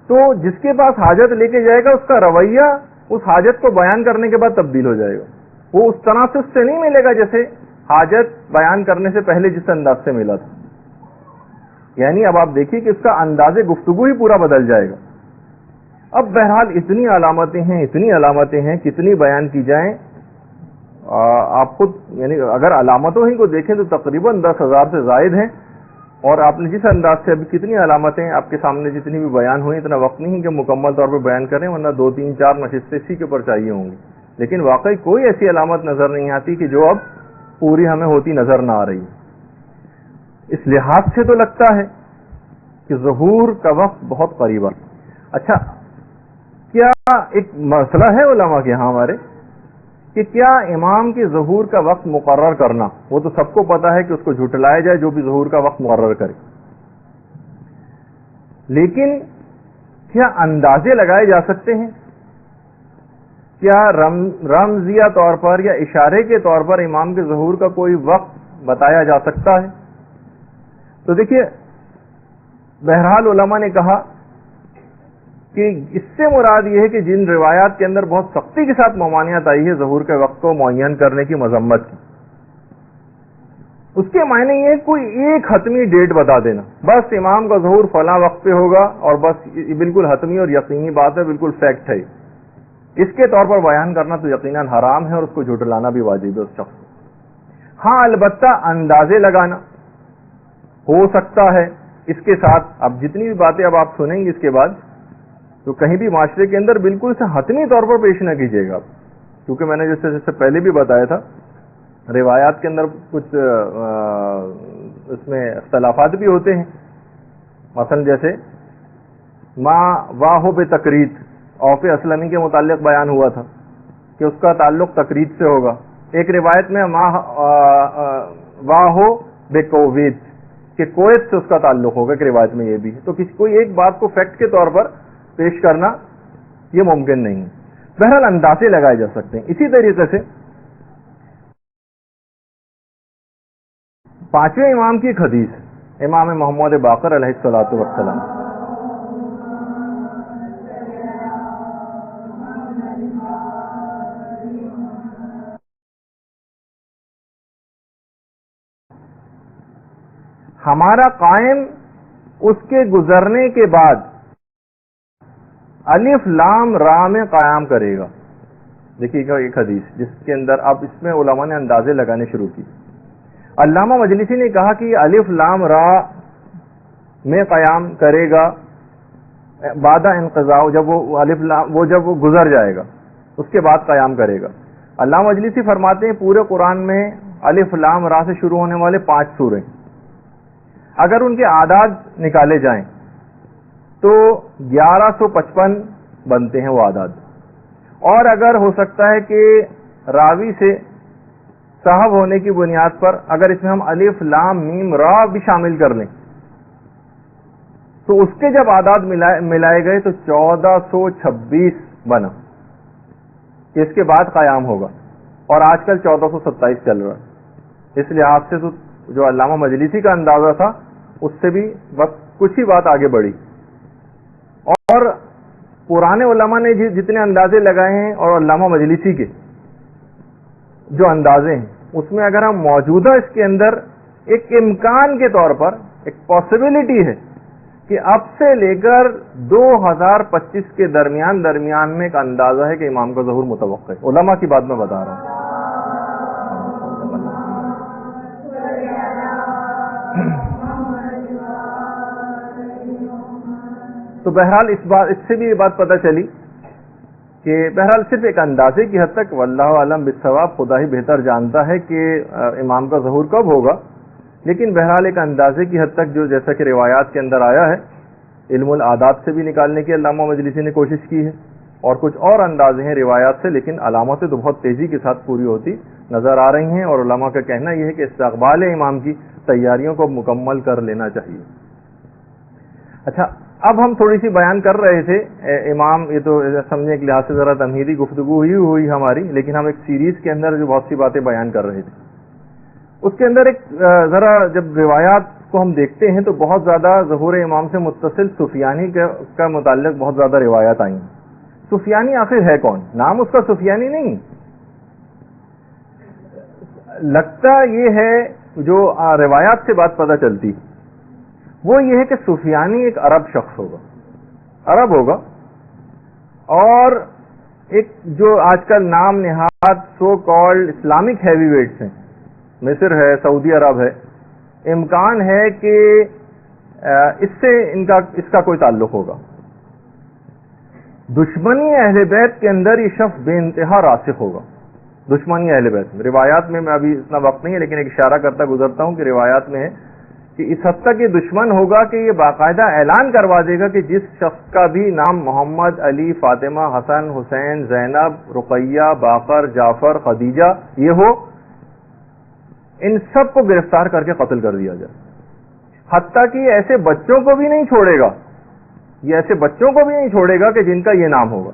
تو جس کے پاس حاجت لے کے جائے گا اس کا رویہ اس حاجت کو بیان کرنے کے بعد تبدیل ہو جائے گا، وہ اس طرح سے اس سے نہیں ملے گا جیسے حاجت بیان کرنے سے پہلے جس انداز سے ملا تھا. یعنی اب آپ دیکھیے کہ اس کا انداز گفتگو ہی پورا بدل جائے گا. اب بہرحال اتنی علامتیں ہیں, کتنی بیان کی جائیں. آپ خود یعنی اگر علامتوں ہی کو دیکھیں تو تقریباً 10,000 سے زائد ہیں, اور آپ نے جس انداز سے ابھی کتنی علامتیں آپ کے سامنے جتنی بھی بیان ہوئی, اتنا وقت نہیں کہ مکمل طور پہ بیان کریں, ورنہ 2 3 4 نشستیں اسی کے اوپر چاہیے ہوں گی. لیکن واقعی کوئی ایسی علامت نظر نہیں آتی کہ جو اب پوری ہمیں ہوتی نظر نہ آ رہی. اس لحاظ سے تو لگتا ہے کہ ظہور کا وقت بہت قریب ہے. اچھا, کیا ایک مسئلہ ہے علماء کے ہاں ہمارے کہ کیا امام کے ظہور کا وقت مقرر کرنا, وہ تو سب کو پتا ہے کہ اس کو جھٹلایا جائے جو بھی ظہور کا وقت مقرر کرے, لیکن کیا اندازے لگائے جا سکتے ہیں؟ کیا رمزیہ طور پر یا اشارے کے طور پر امام کے ظہور کا کوئی وقت بتایا جا سکتا ہے؟ تو دیکھیے, بہرحال علماء نے کہا کہ اس سے مراد یہ ہے کہ جن روایات کے اندر بہت سختی کے ساتھ ممانعت آئی ہے ظہور کے وقت کو معین کرنے کی, مذمت کی, اس کے معنی یہ کوئی ایک حتمی ڈیٹ بتا دینا, بس امام کا ظہور فلاں وقت پہ ہوگا اور بس یہ بالکل حتمی اور یقینی بات ہے, بالکل فیکٹ ہے, اس کے طور پر بیان کرنا تو یقیناً حرام ہے اور اس کو جھٹلانا بھی واجب ہے اس شخص کو. ہاں البتہ اندازے لگانا ہو سکتا ہے اس کے ساتھ. اب جتنی بھی باتیں اب آپ سنیں گے اس کے بعد, تو کہیں بھی معاشرے کے اندر بالکل سے حتمی طور پر پیش نہ کیجیے گا, کیونکہ میں نے جیسے پہلے بھی بتایا تھا روایات کے اندر کچھ اس میں اختلافات بھی ہوتے ہیں. مثلا جیسے ما واہو بے تقرید اوف اسلمی کے متعلق بیان ہوا تھا کہ اس کا تعلق تقرید سے ہوگا. ایک روایت میں ما واہو بے کویت کہ کویت سے اس کا تعلق ہوگا, کہ روایت میں یہ بھی ہے. تو کوئی ایک بات کو فیکٹ کے طور پر پیش کرنا یہ ممکن نہیں ہے. بہرحال اندازے لگائے جا سکتے ہیں. اسی طریقے سے 5ویں امام کی ایک حدیث, امام محمد باقر علیہ الصلوۃ والسلام, ہمارا قائم اس کے گزرنے کے بعد الف لام را میں قیام کرے گا. دیکھیے گا ایک حدیث جس کے اندر اب اس میں علماء نے اندازے لگانے شروع کی. علامہ مجلسی نے کہا کہ الف لام را میں قیام کرے گا بعد انقضاء, جب وہ الف لام جب وہ گزر جائے گا اس کے بعد قیام کرے گا. علامہ مجلسی فرماتے ہیں پورے قرآن میں الف لام را سے شروع ہونے والے 5 سورے, اگر ان کے اعداد نکالے جائیں تو 1155 بنتے ہیں وہ اعداد. اور اگر ہو سکتا ہے کہ راوی سے صاحب ہونے کی بنیاد پر اگر اس میں ہم الف لام میم را بھی شامل کر لیں تو اس کے جب اعداد ملائے گئے تو 1426 بنا کہ اس کے بعد قیام ہوگا, اور آج کل 1427 چل رہا ہے. اس لحاظ سے تو جو علامہ مجلسی کا اندازہ تھا اس سے بھی بس کچھ ہی بات آگے بڑھی. اور پرانے علماء نے جتنے اندازے لگائے ہیں اور علامہ مجلسی کے جو اندازے ہیں اس میں اگر ہم موجودہ اس کے اندر ایک امکان کے طور پر ایک پاسبلٹی ہے کہ اب سے لے کر 2025 کے درمیان میں ایک اندازہ ہے کہ امام کا ظہور متوقع ہے. علماء کی بات میں بتا رہا ہوں. تو بہرحال اس سے بھی یہ بات پتہ چلی کہ بہرحال صرف ایک اندازے کی حد تک, واللہ عالم بالصواب, خدا ہی بہتر جانتا ہے کہ امام کا ظہور کب ہوگا, لیکن بہرحال ایک اندازے کی حد تک جو جیسا کہ روایات کے اندر آیا ہے علم العادات سے بھی نکالنے کی علامہ مجلسی نے کوشش کی ہے, اور کچھ اور اندازے ہیں روایات سے, لیکن علامتیں تو بہت تیزی کے ساتھ پوری ہوتی نظر آ رہی ہیں. اور علماء کا کہنا یہ ہے کہ استقبال امام کی تیاریوں کو مکمل کر لینا چاہیے. اچھا, اب ہم تھوڑی سی بیان کر رہے تھے امام, یہ تو سمجھنے کے لحاظ سے ذرا تمہیدی گفتگو ہی ہوئی ہماری, لیکن ہم ایک سیریز کے اندر جو بہت سی باتیں بیان کر رہے تھے اس کے اندر ایک ذرا جب روایات کو ہم دیکھتے ہیں تو بہت زیادہ ظہور امام سے متصل سفیانی کا متعلق بہت زیادہ روایات آئی ہیں. سفیانی آخر ہے کون؟ نام اس کا سفیانی نہیں, لگتا یہ ہے جو روایات سے بات پتہ چلتی وہ یہ ہے کہ سفیانی ایک عرب شخص ہوگا، عرب ہوگا، اور ایک جو آج کل نام نہاد so called Islamic heavyweights ہیں، مصر ہے، سعودی عرب ہے، امکان ہے کہ اس کا کوئی تعلق ہوگا۔ دشمنی اہل بیت کے اندر یہ شخص بے انتہا راسخ ہوگا، دشمنی اہل بیت میں۔ روایات میں ابھی اتنا وقت نہیں ہے لیکن ایک اشارہ کرتا گزرتا ہوں کہ روایات میں ہے کہ اس حد تک یہ دشمن ہوگا کہ یہ باقاعدہ اعلان کروا دے گا کہ جس شخص کا بھی نام محمد، علی، فاطمہ، حسن، حسین، زینب، رقیہ، باقر، جعفر، خدیجہ یہ ہو، ان سب کو گرفتار کر کے قتل کر دیا جائے۔ حتیٰ کہ یہ ایسے بچوں کو بھی نہیں چھوڑے گا، یہ ایسے بچوں کو بھی نہیں چھوڑے گا کہ جن کا یہ نام ہوگا،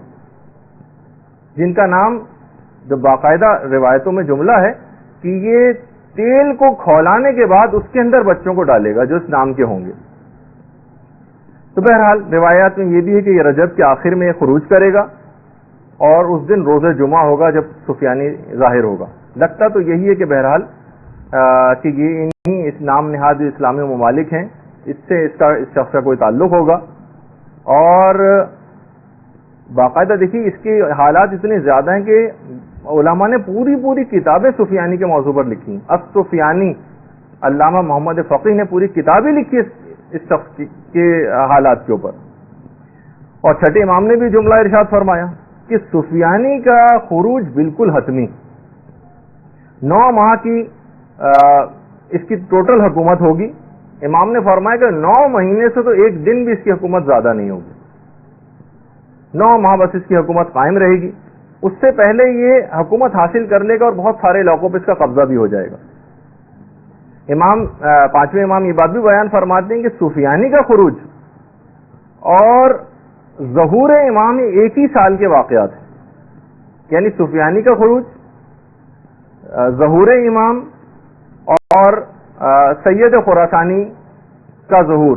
جن کا نام جو باقاعدہ روایتوں میں جملہ ہے کہ یہ تیل کو کھولانے کے بعد اس کے اندر بچوں کو ڈالے گا جو اس نام کے ہوں گے۔ تو بہرحال روایات میں یہ بھی ہے کہ یہ رجب کے آخر میں خروج کرے گا اور اس دن روز جمعہ ہوگا جب سفیانی ظاہر ہوگا۔ لگتا تو یہی ہے کہ بہرحال کہ یہ انہی اس نام نہاد اسلامی ممالک ہیں، اس سے اس شخص کا کوئی تعلق ہوگا۔ اور باقاعدہ دیکھیے اس کے حالات اتنے زیادہ ہیں کہ علماء نے پوری کتابیں سفیانی کے موضوع پر لکھی ہیں۔ السفیانی، علامہ محمد فقیہ نے پوری کتابیں لکھی اس شخص کے حالات کے اوپر۔ اور چھٹے امام نے بھی جملہ ارشاد فرمایا کہ سفیانی کا خروج بالکل حتمی، 9 ماہ کی اس کی ٹوٹل حکومت ہوگی۔ امام نے فرمایا کہ 9 مہینے سے تو ایک دن بھی اس کی حکومت زیادہ نہیں ہوگی، 9 ماہ بس اس کی حکومت قائم رہے گی۔ اس سے پہلے یہ حکومت حاصل کر لے گا اور بہت سارے علاقوں پہ اس کا قبضہ بھی ہو جائے گا۔ پانچویں امام یہ بات بھی بیان فرماتے ہیں کہ سفیانی کا خروج اور ظہور امام ایک ہی سال کے واقعات ہیں، یعنی سفیانی کا خروج، ظہور امام اور سید خراسانی کا ظہور،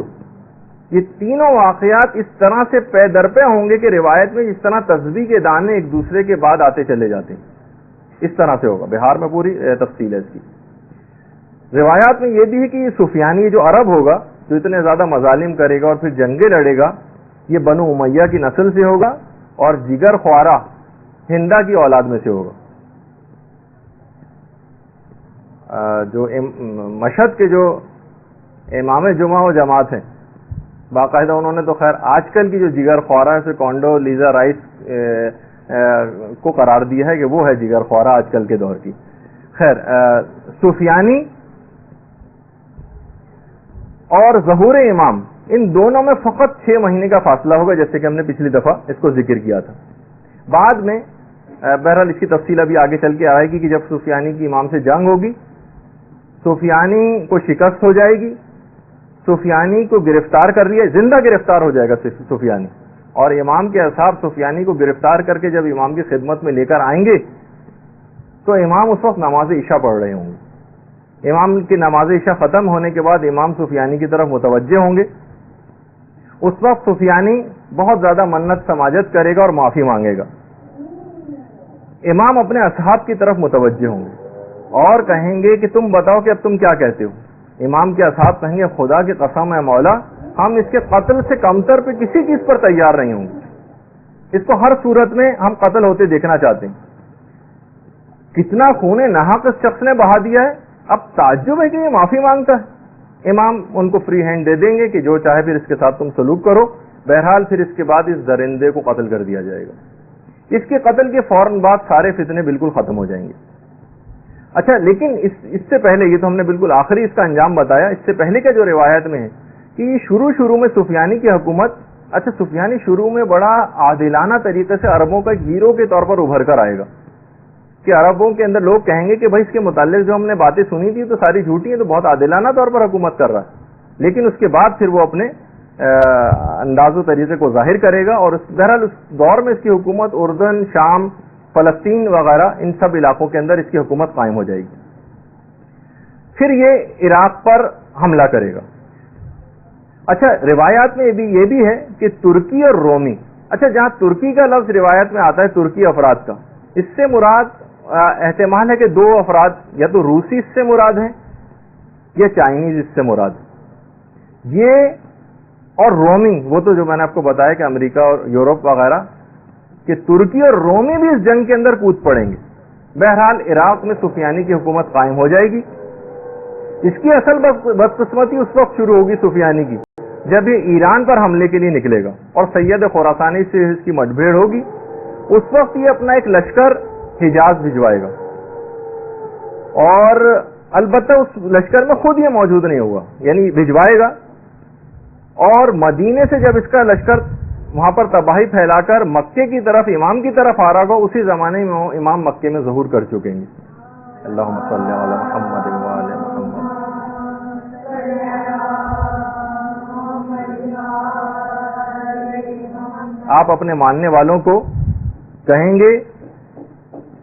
یہ تینوں واقعات اس طرح سے پے در پے ہوں گے کہ روایت میں جس طرح تسبیح کے دانے ایک دوسرے کے بعد آتے چلے جاتے ہیں اس طرح سے ہوگا۔ بہار میں پوری تفصیل ہے اس کی۔ روایات میں یہ بھی ہے کہ یہ سفیانی جو عرب ہوگا، جو اتنے زیادہ مظالم کرے گا اور پھر جنگیں لڑے گا، یہ بنو امیہ کی نسل سے ہوگا اور جگر خوارہ ہندا کی اولاد میں سے ہوگا۔ جو مشہد کے جو امام جمعہ و جماعت ہیں، باقاعدہ انہوں نے تو خیر آج کل کی جو جگر خوارہ ہے اسے کونڈو لیزا رائس کو قرار دیا ہے کہ وہ ہے جگر خوارہ آج کل کے دور کی۔ خیر سفیانی اور ظہور امام ان دونوں میں فقط 6 مہینے کا فاصلہ ہوگا، جیسے کہ ہم نے پچھلی دفعہ اس کو ذکر کیا تھا۔ بعد میں بہرحال اس کی تفصیل ابھی آگے چل کے آئے گی کہ جب سفیانی کی امام سے جنگ ہوگی، سفیانی کو شکست ہو جائے گی، سفیانی کو گرفتار کر لیا، زندہ گرفتار ہو جائے گا سفیانی، اور امام کے اصحاب سفیانی کو گرفتار کر کے جب امام کی خدمت میں لے کر آئیں گے تو امام اس وقت نماز عشاء پڑھ رہے ہوں گے۔ امام کی نماز عشاء ختم ہونے کے بعد امام سفیانی کی طرف متوجہ ہوں گے۔ اس وقت سفیانی بہت زیادہ منت سماجت کرے گا اور معافی مانگے گا۔ امام اپنے اصحاب کی طرف متوجہ ہوں گے اور کہیں گے کہ تم بتاؤ کہ اب تم کیا کہتے ہو۔ امام کے اصحاب کہیں گے خدا کی قسم ہے مولا، ہم اس کے قتل سے کمتر پہ کسی چیز پر تیار نہیں ہوں گے، اس کو ہر صورت میں ہم قتل ہوتے دیکھنا چاہتے ہیں۔ کتنا خون ناحق اس شخص نے بہا دیا ہے، اب تعجب ہے کہ یہ معافی مانگتا ہے۔ امام ان کو فری ہینڈ دے دیں گے کہ جو چاہے پھر اس کے ساتھ تم سلوک کرو۔ بہرحال پھر اس کے بعد اس درندے کو قتل کر دیا جائے گا۔ اس کے قتل کے فوراً بعد سارے فتنے بالکل ختم ہو جائیں گے۔ اچھا، لیکن اس سے پہلے، یہ تو ہم نے بالکل آخری اس کا انجام بتایا، اس سے پہلے کا جو روایت میں ہے کہ شروع میں سفیانی کی حکومت، اچھا سفیانی شروع میں بڑا عادلانہ طریقے سے عربوں کا ایک ہیرو کے طور پر ابھر کر آئے گا کہ عربوں کے اندر لوگ کہیں گے کہ بھائی اس کے متعلق جو ہم نے باتیں سنی تھی تو ساری جھوٹی ہیں، تو بہت عادلانہ طور پر حکومت کر رہا ہے۔ لیکن اس کے بعد پھر وہ اپنے انداز و طریقے کو ظاہر کرے گا، اور بہرحال اس دور میں اس کی حکومت اردن، شام، فلسطین وغیرہ ان سب علاقوں کے اندر اس کی حکومت قائم ہو جائے گی۔ پھر یہ عراق پر حملہ کرے گا۔ اچھا، روایات میں یہ بھی ہے کہ ترکی اور رومی، اچھا جہاں ترکی کا لفظ روایت میں آتا ہے ترکی افراد کا، اس سے مراد احتمال ہے کہ دو افراد یا تو روسی اس سے مراد ہیں یا چائنیز اس سے مراد ہیں. یہ اور رومی، وہ تو جو میں نے آپ کو بتایا کہ امریکہ اور یورپ وغیرہ، کہ ترکی اور رومی بھی اس جنگ کے اندر کود پڑیں گے. بہرحال عراق میں سفیانی کی حکومت قائم ہو جائے گی. اس کی اصل بدقسمتی اس وقت شروع ہوگی سفیانی کی جب یہ ایران پر حملے کے لیے نکلے گا اور سید خراسانی سے اس کی مٹبھیڑ ہوگی. اس وقت یہ اپنا ایک لشکر حجاز بھجوائے گا، اور البتہ اس لشکر میں خود یہ موجود نہیں ہوگا، یعنی بھجوائے گا. اور مدینے سے جب اس کا لشکر وہاں پر تباہی پھیلا کر مکے کی طرف، امام کی طرف آ رہا ہوگا، اسی زمانے میں امام مکے میں ظہور کر چکیں گے. اللہم صلی علی محمد وآل محمد. آپ اپنے ماننے والوں کو کہیں گے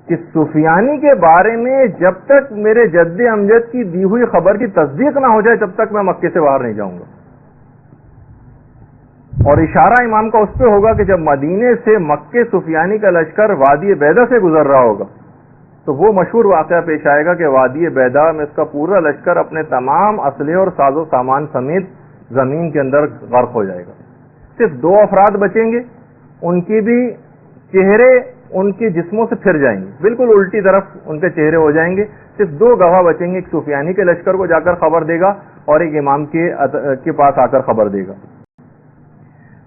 کہ سفیانی کے بارے میں جب تک میرے جد امجد کی دی ہوئی خبر کی تصدیق نہ ہو جائے تب تک میں مکے سے باہر نہیں جاؤں گا. اور اشارہ امام کا اس پہ ہوگا کہ جب مدینے سے مکے سفیانی کا لشکر وادی بیدا سے گزر رہا ہوگا تو وہ مشہور واقعہ پیش آئے گا کہ وادی بیدا میں اس کا پورا لشکر اپنے تمام اسلحے اور ساز و سامان سمیت زمین کے اندر غرق ہو جائے گا. صرف دو افراد بچیں گے، ان کی بھی چہرے ان کے جسموں سے پھر جائیں گے، بالکل الٹی طرف ان کے چہرے ہو جائیں گے. صرف دو گواہ بچیں گے، ایک سفیانی کے لشکر کو جا کر خبر دے گا اور ایک امام کے پاس آ کر خبر دے گا.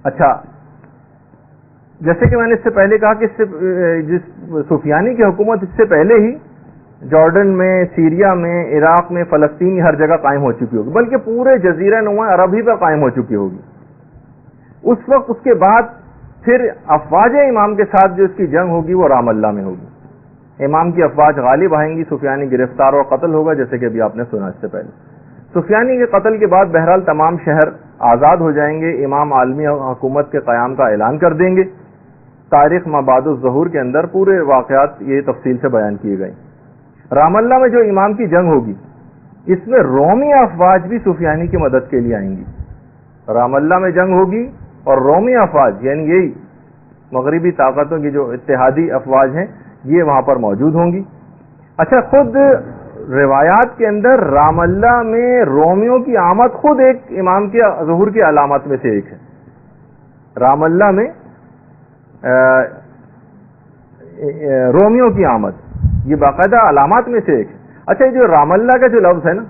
اچھا، جیسے کہ میں نے اس سے پہلے کہا کہ سفیانی کی حکومت اس سے پہلے ہی جارڈن میں، سیریا میں، عراق میں، فلسطین، ہر جگہ قائم ہو چکی ہوگی، بلکہ پورے جزیرہ نما عرب ہی پر قائم ہو چکی ہوگی. اس وقت اس کے بعد پھر افواج امام کے ساتھ جو اس کی جنگ ہوگی وہ رام اللہ میں ہوگی. امام کی افواج غالب آئیں گی، سفیانی گرفتار اور قتل ہوگا، جیسے کہ ابھی آپ نے سنا اس سے پہلے. سفیانی کے قتل کے بعد بہرحال تمام شہر آزاد ہو جائیں گے. امام عالمی حکومت کے قیام کا اعلان کر دیں گے. تاریخ مبعد الظہور کے اندر پورے واقعات یہ تفصیل سے بیان کیے گئے. رام اللہ میں جو امام کی جنگ ہوگی اس میں رومی افواج بھی سفیانی کی مدد کے لیے آئیں گی. رام اللہ میں جنگ ہوگی اور رومی افواج، یعنی یہی مغربی طاقتوں کی جو اتحادی افواج ہیں، یہ وہاں پر موجود ہوں گی. اچھا، خود روایات کے اندر رام اللہ میں رومیوں کی آمد خود ایک امام کے ظہور کی علامات میں سے ایک ہے. رام اللہ میں رومیوں کی آمد یہ باقاعدہ علامات میں سے ایک ہے. اچھا، یہ جو رام اللہ کا جو لفظ ہے نا،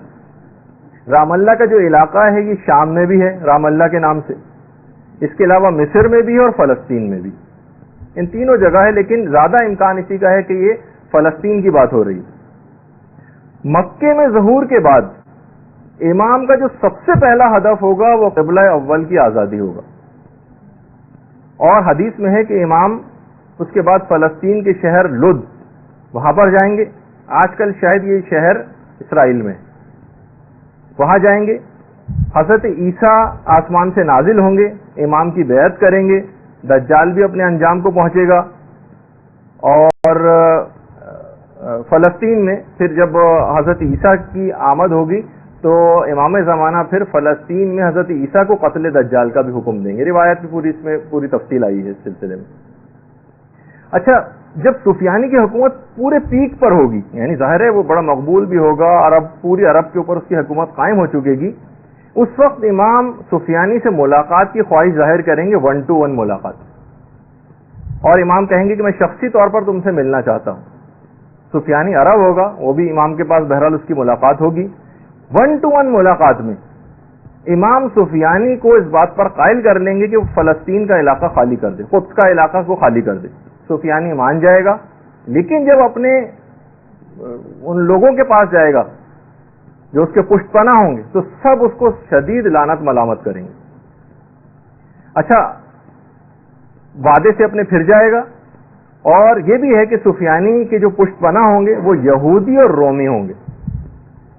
رام اللہ کا جو علاقہ ہے یہ شام میں بھی ہے رام اللہ کے نام سے، اس کے علاوہ مصر میں بھی ہے اور فلسطین میں بھی. ان تینوں جگہ ہے، لیکن زیادہ امکان اسی کا ہے کہ یہ فلسطین کی بات ہو رہی ہے. مکے میں ظہور کے بعد امام کا جو سب سے پہلا ہدف ہوگا وہ قبلہ اول کی آزادی ہوگا. اور حدیث میں ہے کہ امام اس کے بعد فلسطین کے شہر لد وہاں پر جائیں گے. آج کل شاید یہ شہر اسرائیل میں، وہاں جائیں گے. حضرت عیسیٰ آسمان سے نازل ہوں گے، امام کی بیعت کریں گے. دجال بھی اپنے انجام کو پہنچے گا. اور فلسطین میں پھر جب حضرت عیسیٰ کی آمد ہوگی تو امام زمانہ پھر فلسطین میں حضرت عیسیٰ کو قتل دجال کا بھی حکم دیں گے. روایت کی پوری اس میں پوری تفصیل آئی ہے اس سلسلے میں. اچھا، جب سفیانی کی حکومت پورے پیک پر ہوگی، یعنی ظاہر ہے وہ بڑا مقبول بھی ہوگا، پوری عرب کے اوپر اس کی حکومت قائم ہو چکے گی، اس وقت امام سفیانی سے ملاقات کی خواہش ظاہر کریں گے، 1 to 1 ملاقات. اور امام کہیں گے کہ میں شخصی طور پر تم سے ملنا چاہتا ہوں. سفیانی عرب ہوگا، وہ بھی امام کے پاس بہرحال اس کی ملاقات ہوگی. 1 to 1 ملاقات میں امام سفیانی کو اس بات پر قائل کر لیں گے کہ وہ فلسطین کا علاقہ خالی کر دے، قدس کا علاقہ کو خالی کر دے. سفیانی مان جائے گا، لیکن جب اپنے ان لوگوں کے پاس جائے گا جو اس کے پشت پناہ ہوں گے تو سب اس کو شدید لعنت ملامت کریں گے. اچھا، وعدے سے اپنے پھر جائے گا. اور یہ بھی ہے کہ سفیانی کے جو پشت پناہ ہوں گے وہ یہودی اور رومی ہوں گے.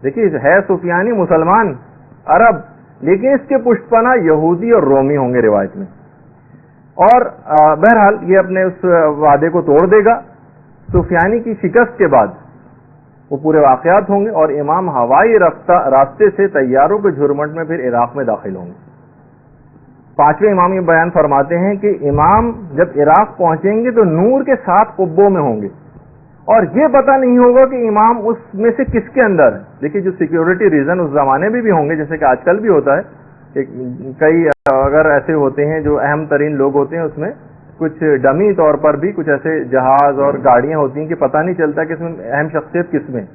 دیکھیے، ہے سفیانی مسلمان عرب، لیکن اس کے پشت پناہ یہودی اور رومی ہوں گے روایت میں. اور بہرحال یہ اپنے اس وعدے کو توڑ دے گا. سفیانی کی شکست کے بعد وہ پورے واقعات ہوں گے اور امام ہوائی راستے سے طیاروں کے جھرمٹ میں پھر عراق میں داخل ہوں گے. 5ویں امام یہ بیان فرماتے ہیں کہ امام جب عراق پہنچیں گے تو نور کے 7 قبوں میں ہوں گے اور یہ پتہ نہیں ہوگا کہ امام اس میں سے کس کے اندر ہے. دیکھیے جو سیکیورٹی ریزن اس زمانے میں بھی ہوں گے، جیسے کہ آج کل بھی ہوتا ہے، کئی اگر ایسے ہوتے ہیں جو اہم ترین لوگ ہوتے ہیں، اس میں کچھ ڈمی طور پر بھی کچھ ایسے جہاز اور گاڑیاں ہوتی ہیں کہ پتہ نہیں چلتا کہ اس میں اہم شخصیت کس میں.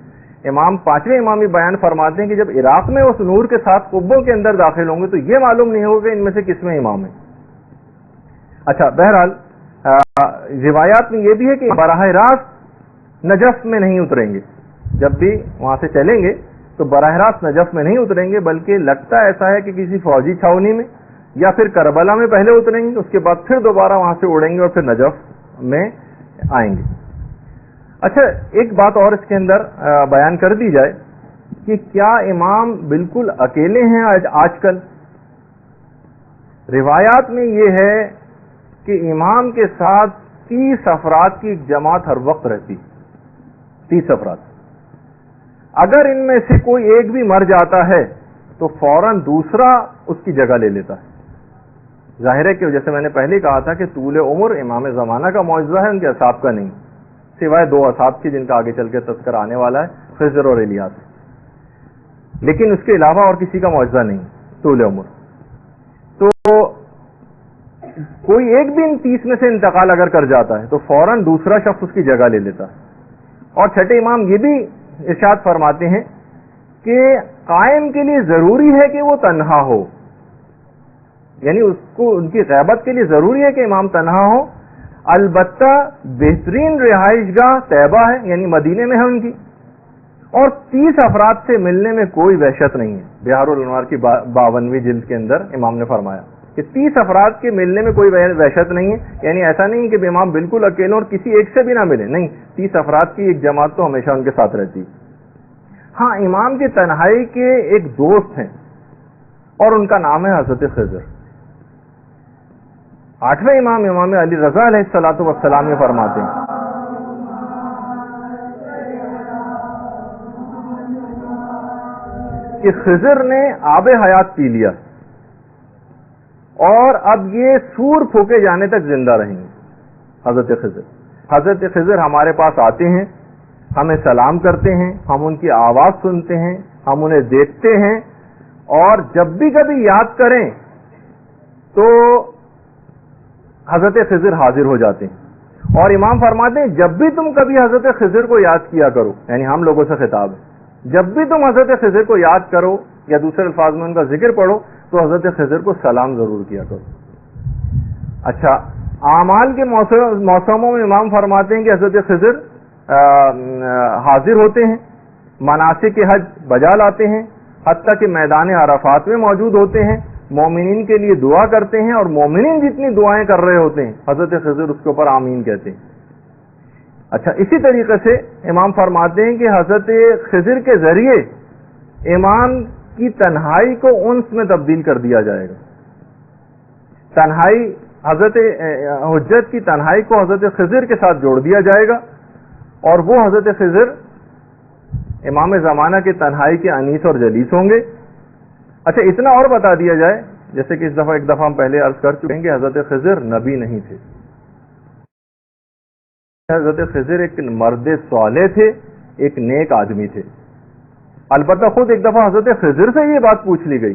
امام پانچویں امامی بیان فرماتے ہیں کہ جب عراق میں اس نور کے ساتھ قبوں کے اندر داخل ہوں گے تو یہ معلوم نہیں ہوگا کہ ان میں سے کس میں امام ہے. اچھا، بہرحال روایات میں یہ بھی ہے کہ براہ راست نجف میں نہیں اتریں گے. جب بھی وہاں سے چلیں گے تو براہ راست نجف میں نہیں اتریں گے، بلکہ لگتا ایسا ہے کہ کسی فوجی چھاونی میں یا پھر کربلا میں پہلے اتریں گے، اس کے بعد پھر دوبارہ وہاں سے اڑیں گے اور پھر نجف میں آئیں گے. اچھا، ایک بات اور اس کے اندر بیان کر دی جائے کہ کیا امام بالکل اکیلے ہیں آج کل؟ روایات میں یہ ہے کہ امام کے ساتھ 30 افراد کی ایک جماعت ہر وقت رہتی. 30 افراد. اگر ان میں سے کوئی ایک بھی مر جاتا ہے تو فوراً دوسرا اس کی جگہ لے لیتا ہے. ظاہر ہے کہ جیسے میں نے پہلے کہا تھا کہ طول عمر امام زمانہ کا معجزہ ہے، ان کے اصحاب کا نہیں، سوائے 2 اصحاب کی جن کا آگے چل کے تذکر آنے والا ہے، خضر اور الیاس. لیکن اس کے علاوہ اور کسی کا معجزہ نہیں طول عمر. تو کوئی ایک بھی ان 30 میں سے انتقال اگر کر جاتا ہے تو فوراً دوسرا شخص اس کی جگہ لے لیتا ہے. اور چھٹے امام یہ بھی ارشاد فرماتے ہیں کہ قائم کے لیے ضروری ہے کہ وہ تنہا ہو، یعنی اس کو ان کی غیبت کے لیے ضروری ہے کہ امام تنہا ہو. البتہ بہترین رہائش گاہ طیبہ ہے، یعنی مدینے میں ہے ان کی، اور 30 افراد سے ملنے میں کوئی وحشت نہیں ہے. بہار الانوار کی 52ویں جلد کے اندر امام نے فرمایا کہ 30 افراد کے ملنے میں کوئی وحشت نہیں ہے. یعنی ایسا نہیں کہ امام بالکل اکیلے اور کسی ایک سے بھی نہ ملے، نہیں، 30 افراد کی ایک جماعت تو ہمیشہ ان کے ساتھ رہتی. ہاں، امام کی تنہائی کے ایک دوست ہیں اور ان کا نام ہے حضرت خضر. 8ویں امام امام علی رضا علیہ الصلوۃ والسلام یہ فرماتے ہیں کہ خضر نے آب حیات پی لیا اور اب یہ سور پھونکے جانے تک زندہ رہیں گے. حضرت خضر ہمارے پاس آتے ہیں، ہمیں سلام کرتے ہیں، ہم ان کی آواز سنتے ہیں، ہم انہیں دیکھتے ہیں، اور جب بھی کبھی یاد کریں تو حضرت خضر حاضر ہو جاتے ہیں. اور امام فرماتے ہیں جب بھی تم کبھی حضرت خضر کو یاد کیا کرو، یعنی ہم لوگوں سے خطاب ہے، جب بھی تم حضرت خضر کو یاد کرو یا دوسرے الفاظ میں ان کا ذکر پڑھو تو حضرت خضر کو سلام ضرور کیا کرو. اچھا، اعمال کے موسموں میں امام فرماتے ہیں کہ حضرت خضر حاضر ہوتے ہیں، مناسک حج بجا لاتے ہیں، حتیٰ کہ میدان عرفات میں موجود ہوتے ہیں، مومنین کے لیے دعا کرتے ہیں، اور مومنین جتنی دعائیں کر رہے ہوتے ہیں حضرت خضر اس کے اوپر آمین کہتے ہیں. اچھا، اسی طریقے سے امام فرماتے ہیں کہ حضرت خضر کے ذریعے امام کی تنہائی کو انس میں تبدیل کر دیا جائے گا. تنہائی حضرت حجت کی تنہائی کو حضرت خضر کے ساتھ جوڑ دیا جائے گا، اور وہ حضرت خضر امام زمانہ کی تنہائی کے انیس اور جلیس ہوں گے. اچھا، اتنا اور بتا دیا جائے، جیسے کہ ایک دفعہ ہم پہلے عرض کر چکے ہیں کہ حضرت خضر نبی نہیں تھے. حضرت خضر ایک مرد صالح تھے، ایک نیک آدمی تھے. البتہ خود ایک دفعہ حضرت خضر سے یہ بات پوچھ لی گئی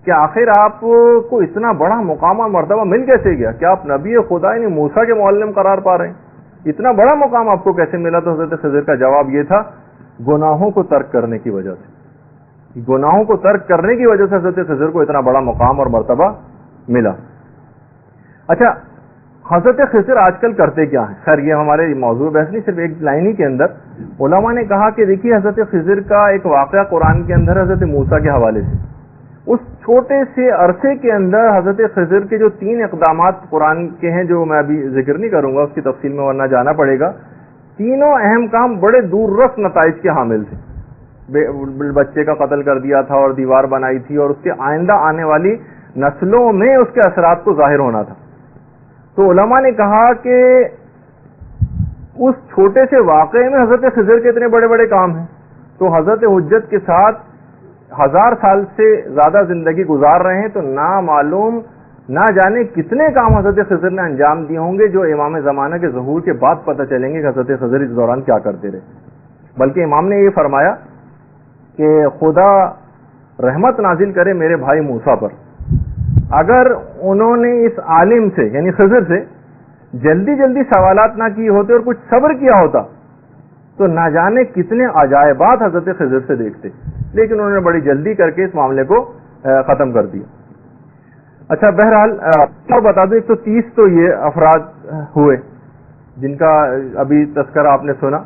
کہ آخر آپ کو اتنا بڑا مقام اور مرتبہ مل کیسے گیا؟ کیا آپ نبی خدا یعنی موسیٰ کے معلم قرار پا رہے ہیں؟ اتنا بڑا مقام آپ کو کیسے ملا؟ تو حضرت خضر کا جواب یہ تھا، گناہوں کو ترک کرنے کی وجہ سے. گناہوں کو ترک کرنے کی وجہ سے حضرت خضر کو اتنا بڑا مقام اور مرتبہ ملا. اچھا، حضرت خضر آج کل کرتے کیا ہیں؟ خیر یہ ہمارے موضوع بحث نہیں، صرف ایک لائن ہی کے اندر علماء نے کہا کہ دیکھیے حضرت خضر کا ایک واقعہ قرآن کے اندر حضرت موسیٰ کے حوالے سے، اس چھوٹے سے عرصے کے اندر حضرت خضر کے جو 3 اقدامات قرآن کے ہیں، جو میں ابھی ذکر نہیں کروں گا، اس کی تفصیل میں ورنہ جانا پڑے گا. تینوں اہم کام بڑے دور رس نتائج کے حامل تھے. بچے کا قتل کر دیا تھا اور دیوار بنائی تھی، اور اس کے آئندہ آنے والی نسلوں میں اس کے اثرات کو ظاہر ہونا تھا. تو علماء نے کہا کہ اس چھوٹے سے واقعے میں حضرت خضر کے اتنے بڑے بڑے کام ہیں، تو حضرت حجت کے ساتھ 1000 سال سے زیادہ زندگی گزار رہے ہیں، تو نامعلوم نہ جانے کتنے کام حضرت خضر نے انجام دیے ہوں گے جو امام زمانہ کے ظہور کے بعد پتہ چلیں گے کہ حضرت خضر اس دوران کیا کرتے رہے. بلکہ امام نے یہ فرمایا کہ خدا رحمت نازل کرے میرے بھائی موسیٰ پر، اگر انہوں نے اس عالم سے یعنی خضر سے جلدی جلدی سوالات نہ کیے ہوتے اور کچھ صبر کیا ہوتا تو نہ جانے کتنے عجائبات حضرت خضر سے دیکھتے، لیکن انہوں نے بڑی جلدی کر کے اس معاملے کو ختم کر دیا. اچھا بہرحال اور بتا دوں، ایک تو 30 تو یہ افراد ہوئے جن کا ابھی تذکرہ آپ نے سنا.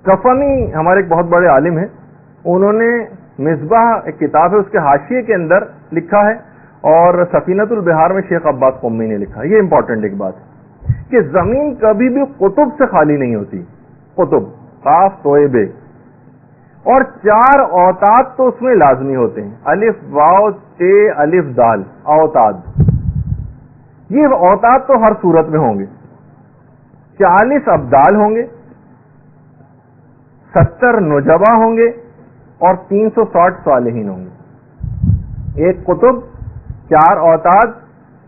کفنی ہمارے ایک بہت بڑے عالم ہیں، انہوں نے مصباح ایک کتاب ہے اس کے حاشیے کے اندر لکھا ہے، اور سفینۃ البحار میں شیخ عباس قمی نے لکھا. یہ امپورٹنٹ ایک بات ہے کہ زمین کبھی بھی قطب سے خالی نہیں ہوتی، قطب خاص توئے، اور 4 اوتاد تو اس میں لازمی ہوتے ہیں، الف واو تے الف دال اوتاد. یہ اوتاد تو ہر صورت میں ہوں گے. 40 ابدال ہوں گے، 70 نجبا ہوں گے، اور 360 صالحین ہوں گے. ایک قطب، 4 اوتاد،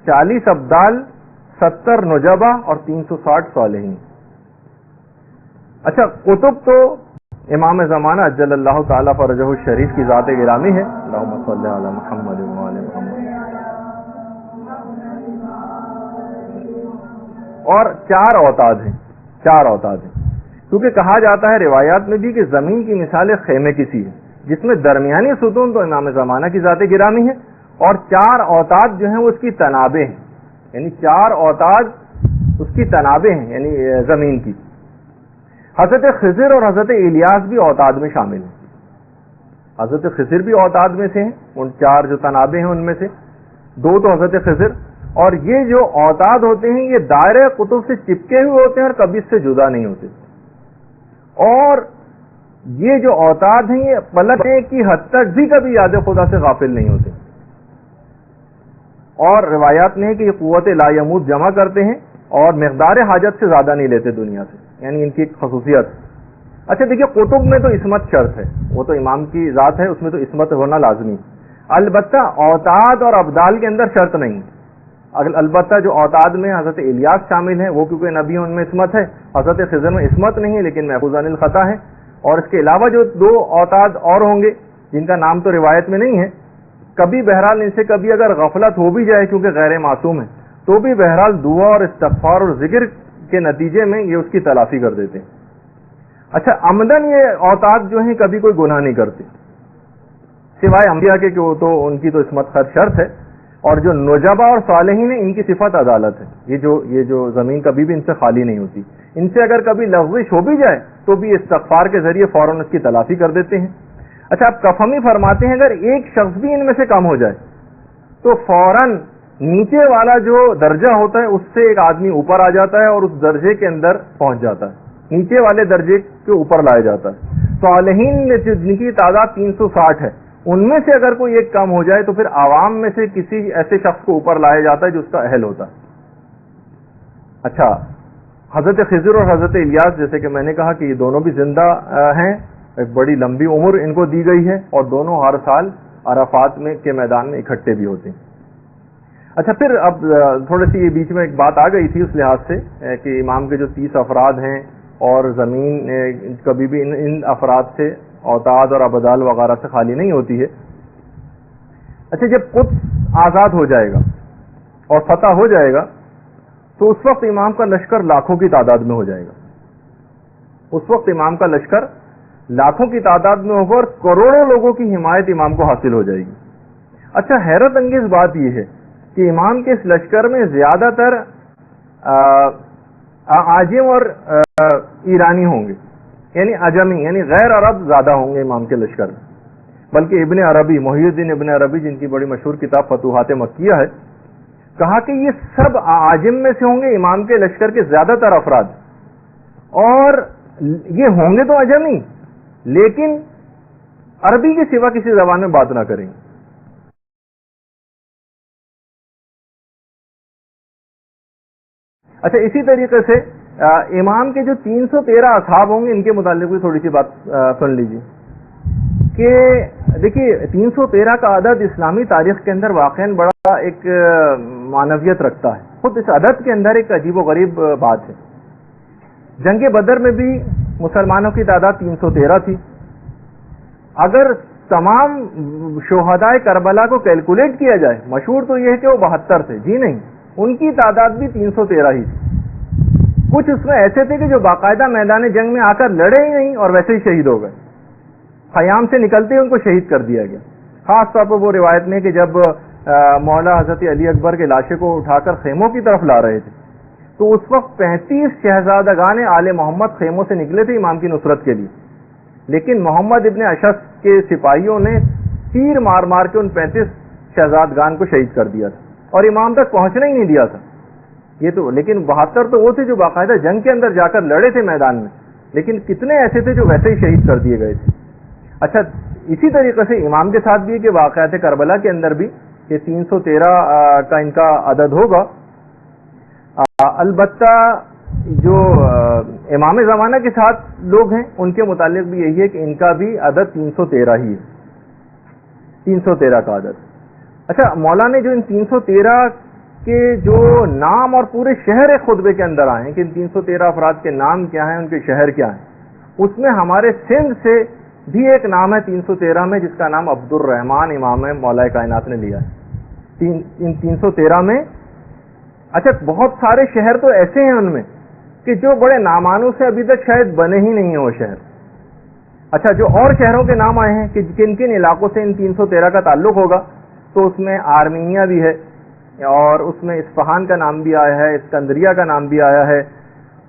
40 ابدال، 70 نجبا اور 360 صالحین. اچھا قطب تو امام زمانہ اجل اللہ تعالیٰ فرجہ الشریف کی ذات گرامی ہے. اللہم صلی علی محمد و آل محمد. اور 4 اوتاد ہیں، 4 اوتاد ہیں، کیونکہ کہا جاتا ہے روایات میں بھی کہ زمین کی مثال خیمے کی سی ہے، جس میں درمیانی ستون تو امام زمانہ کی ذات گرامی ہے، اور 4 اوتاد جو ہیں وہ اس کی تنابیں ہیں، یعنی 4 اوتاد اس کی تنابیں ہیں، یعنی زمین کی. حضرت خضر اور حضرت الیاس بھی اوتاد میں شامل ہیں. حضرت خضر بھی اوتاد میں سے ہیں، ان 4 جو تنابیں ہیں ان میں سے 2 تو حضرت خضر. اور یہ جو اوتاد ہوتے ہیں یہ دائرہ قطب سے چپکے ہوئے ہوتے ہیں اور کبھی اس سے جدا نہیں ہوتے. اور یہ جو اوتاد ہیں یہ پلٹنے کی حد تک بھی کبھی یاد خدا سے غافل نہیں ہوتے. اور روایات میں ہے کہ یہ قوت لا یموت جمع کرتے ہیں اور مقدار حاجت سے زیادہ نہیں لیتے دنیا سے، یعنی ان کی ایک خصوصیت. اچھا دیکھیے قطب میں تو عصمت شرط ہے، وہ تو امام کی ذات ہے، اس میں تو عصمت ہونا لازمی. البتہ اوتاد اور ابدال کے اندر شرط نہیں. البتہ جو اوتاد میں حضرت الیاس شامل ہیں وہ کیونکہ نبی ان میں عصمت ہے، حضرت خضر میں عصمت نہیں ہے لیکن محفوظ عن الخطا ہے. اور اس کے علاوہ جو 2 اوتاد اور ہوں گے جن کا نام تو روایت میں نہیں ہے، کبھی بہرحال ان سے کبھی اگر غفلت ہو بھی جائے کیونکہ غیر معصوم ہے تو بھی بہرحال دعا اور استغفار اور ذکر کے نتیجے میں یہ اس کی تلافی کر دیتے ہیں. اچھا عمدن یہ اوتاد جو ہیں کبھی کوئی گناہ نہیں کرتے سوائے انبیاء کے کہ وہ تو ان کی تو عصمت خیر شرط ہے. اور جو نجبا اور صالحین ہیں ان کی صفت عدالت ہے، یہ جو زمین کبھی بھی ان سے خالی نہیں ہوتی. ان سے اگر کبھی لغزش ہو بھی جائے تو بھی استغفار کے ذریعے فوراً اس کی تلافی کر دیتے ہیں. اچھا آپ کفمی فرماتے ہیں اگر ایک شخص بھی ان میں سے کم ہو جائے تو فوراً نیچے والا جو درجہ ہوتا ہے اس سے ایک آدمی اوپر آ جاتا ہے اور اس درجے کے اندر پہنچ جاتا ہے، نیچے والے درجے کے اوپر لایا جاتا ہے. صالحین جن کی تعداد 360 ہے، ان میں سے اگر کوئی ایک کم ہو جائے تو پھر عوام میں سے کسی ایسے شخص کو اوپر لایا جاتا ہے جو اس کا اہل ہوتا ہے. اچھا حضرت خضر اور حضرت الیاس جیسے کہ میں نے کہا کہ یہ دونوں بھی زندہ ہیں، ایک بڑی لمبی عمر ان کو دی گئی ہے، اور دونوں ہر سال عرفات میں کے میدان میں اکٹھے بھی ہوتے ہیں. اچھا پھر اب تھوڑی سی یہ بیچ میں ایک بات آ گئی تھی اس لحاظ سے کہ امام کے جو 30 افراد ہیں اور زمین کبھی بھی ان افراد سے اوتاد اور ابدال وغیرہ سے خالی نہیں ہوتی ہے. اچھا جب قدس آزاد ہو جائے گا اور فتح ہو جائے گا تو اس وقت امام کا لشکر لاکھوں کی تعداد میں ہو جائے گا. اس وقت امام کا لشکر لاکھوں کی تعداد میں ہوگا اور کروڑوں لوگوں کی حمایت امام کو حاصل ہو جائے گی. اچھا حیرت انگیز بات یہ ہے کہ امام کے اس لشکر میں زیادہ تر عاجم اور ایرانی ہوں گے، یعنی عجمی یعنی غیر عرب زیادہ ہوں گے امام کے لشکر میں. بلکہ ابن عربی محی الدین ابن عربی جن کی بڑی مشہور کتاب فتوحات مکیہ ہے، کہا کہ یہ سب عاجم میں سے ہوں گے امام کے لشکر کے زیادہ تر افراد، اور یہ ہوں گے تو عجمی لیکن عربی کے سوا کسی زبان میں بات نہ کریں گے. اچھا اسی طریقے سے امام کے جو 313 اصحاب ہوں گے ان کے متعلق بھی تھوڑی سی بات سن لیجیے. کہ دیکھیے 313 کا عدد اسلامی تاریخ کے اندر واقعاً بڑا ایک معنویت رکھتا ہے. خود اس عدد کے اندر ایک عجیب و غریب بات ہے. جنگ بدر میں بھی مسلمانوں کی تعداد 313 تھی. اگر تمام شہدائے کربلا کو کیلکولیٹ کیا جائے، مشہور تو یہ ہے کہ وہ 72 تھے، جی نہیں، ان کی تعداد بھی 313 ہی تھی. کچھ اس میں ایسے تھے کہ جو باقاعدہ میدان جنگ میں آ کر لڑے ہی نہیں اور ویسے ہی شہید ہو گئے، خیام سے نکلتے ہی ان کو شہید کر دیا گیا. خاص طور پر وہ روایت میں کہ جب مولا حضرت علی اکبر کے لاشے کو اٹھا کر خیموں کی طرف لا رہے تھے تو اس وقت 35 شہزادگان آل محمد خیموں سے نکلے تھے امام کی نصرت کے لیے، لیکن محمد ابن اشعث کے سپاہیوں نے تیر مار مار کے ان 35 شہزادگان کو شہید کر دیا تھا اور امام تک پہنچنا ہی نہیں دیا تھا. یہ تو لیکن 72 تو وہ تھے جو باقاعدہ جنگ کے اندر جا کر لڑے تھے میدان میں، لیکن کتنے ایسے تھے جو ویسے ہی شہید کر دیے گئے تھے. اچھا، اسی طریقے سے امام کے ساتھ بھی کہ واقعات کربلا کے اندر بھی کہ 313 کا ان کا عدد ہوگا. البتہ جو امام زمانہ کے ساتھ لوگ ہیں ان کے متعلق بھی یہی ہے کہ ان کا بھی عدد 313 ہی ہے، 313 کا عدد. اچھا، مولا نے جو ان 313 کے جو نام اور پورے شہر ایک خطبے کے اندر آئے ہیں کہ ان 313 افراد کے نام کیا ہیں، ان کے شہر کیا ہیں، اس میں ہمارے سندھ سے بھی ایک نام ہے 313 میں جس کا نام عبد الرحمان امام مولا کائنات نے لیا ہے ان 313 میں. اچھا، بہت سارے شہر تو ایسے ہیں ان میں کہ جو بڑے نامانوں سے ابھی تک شاید بنے ہی نہیں ہیں وہ شہر. اچھا، جو اور شہروں کے نام آئے ہیں کہ کن کن علاقوں سے ان 313 کا تعلق ہوگا، تو اس میں آرمینیا بھی ہے اور اس میں اصفہان کا نام بھی آیا ہے، اسکندریہ کا نام بھی آیا ہے،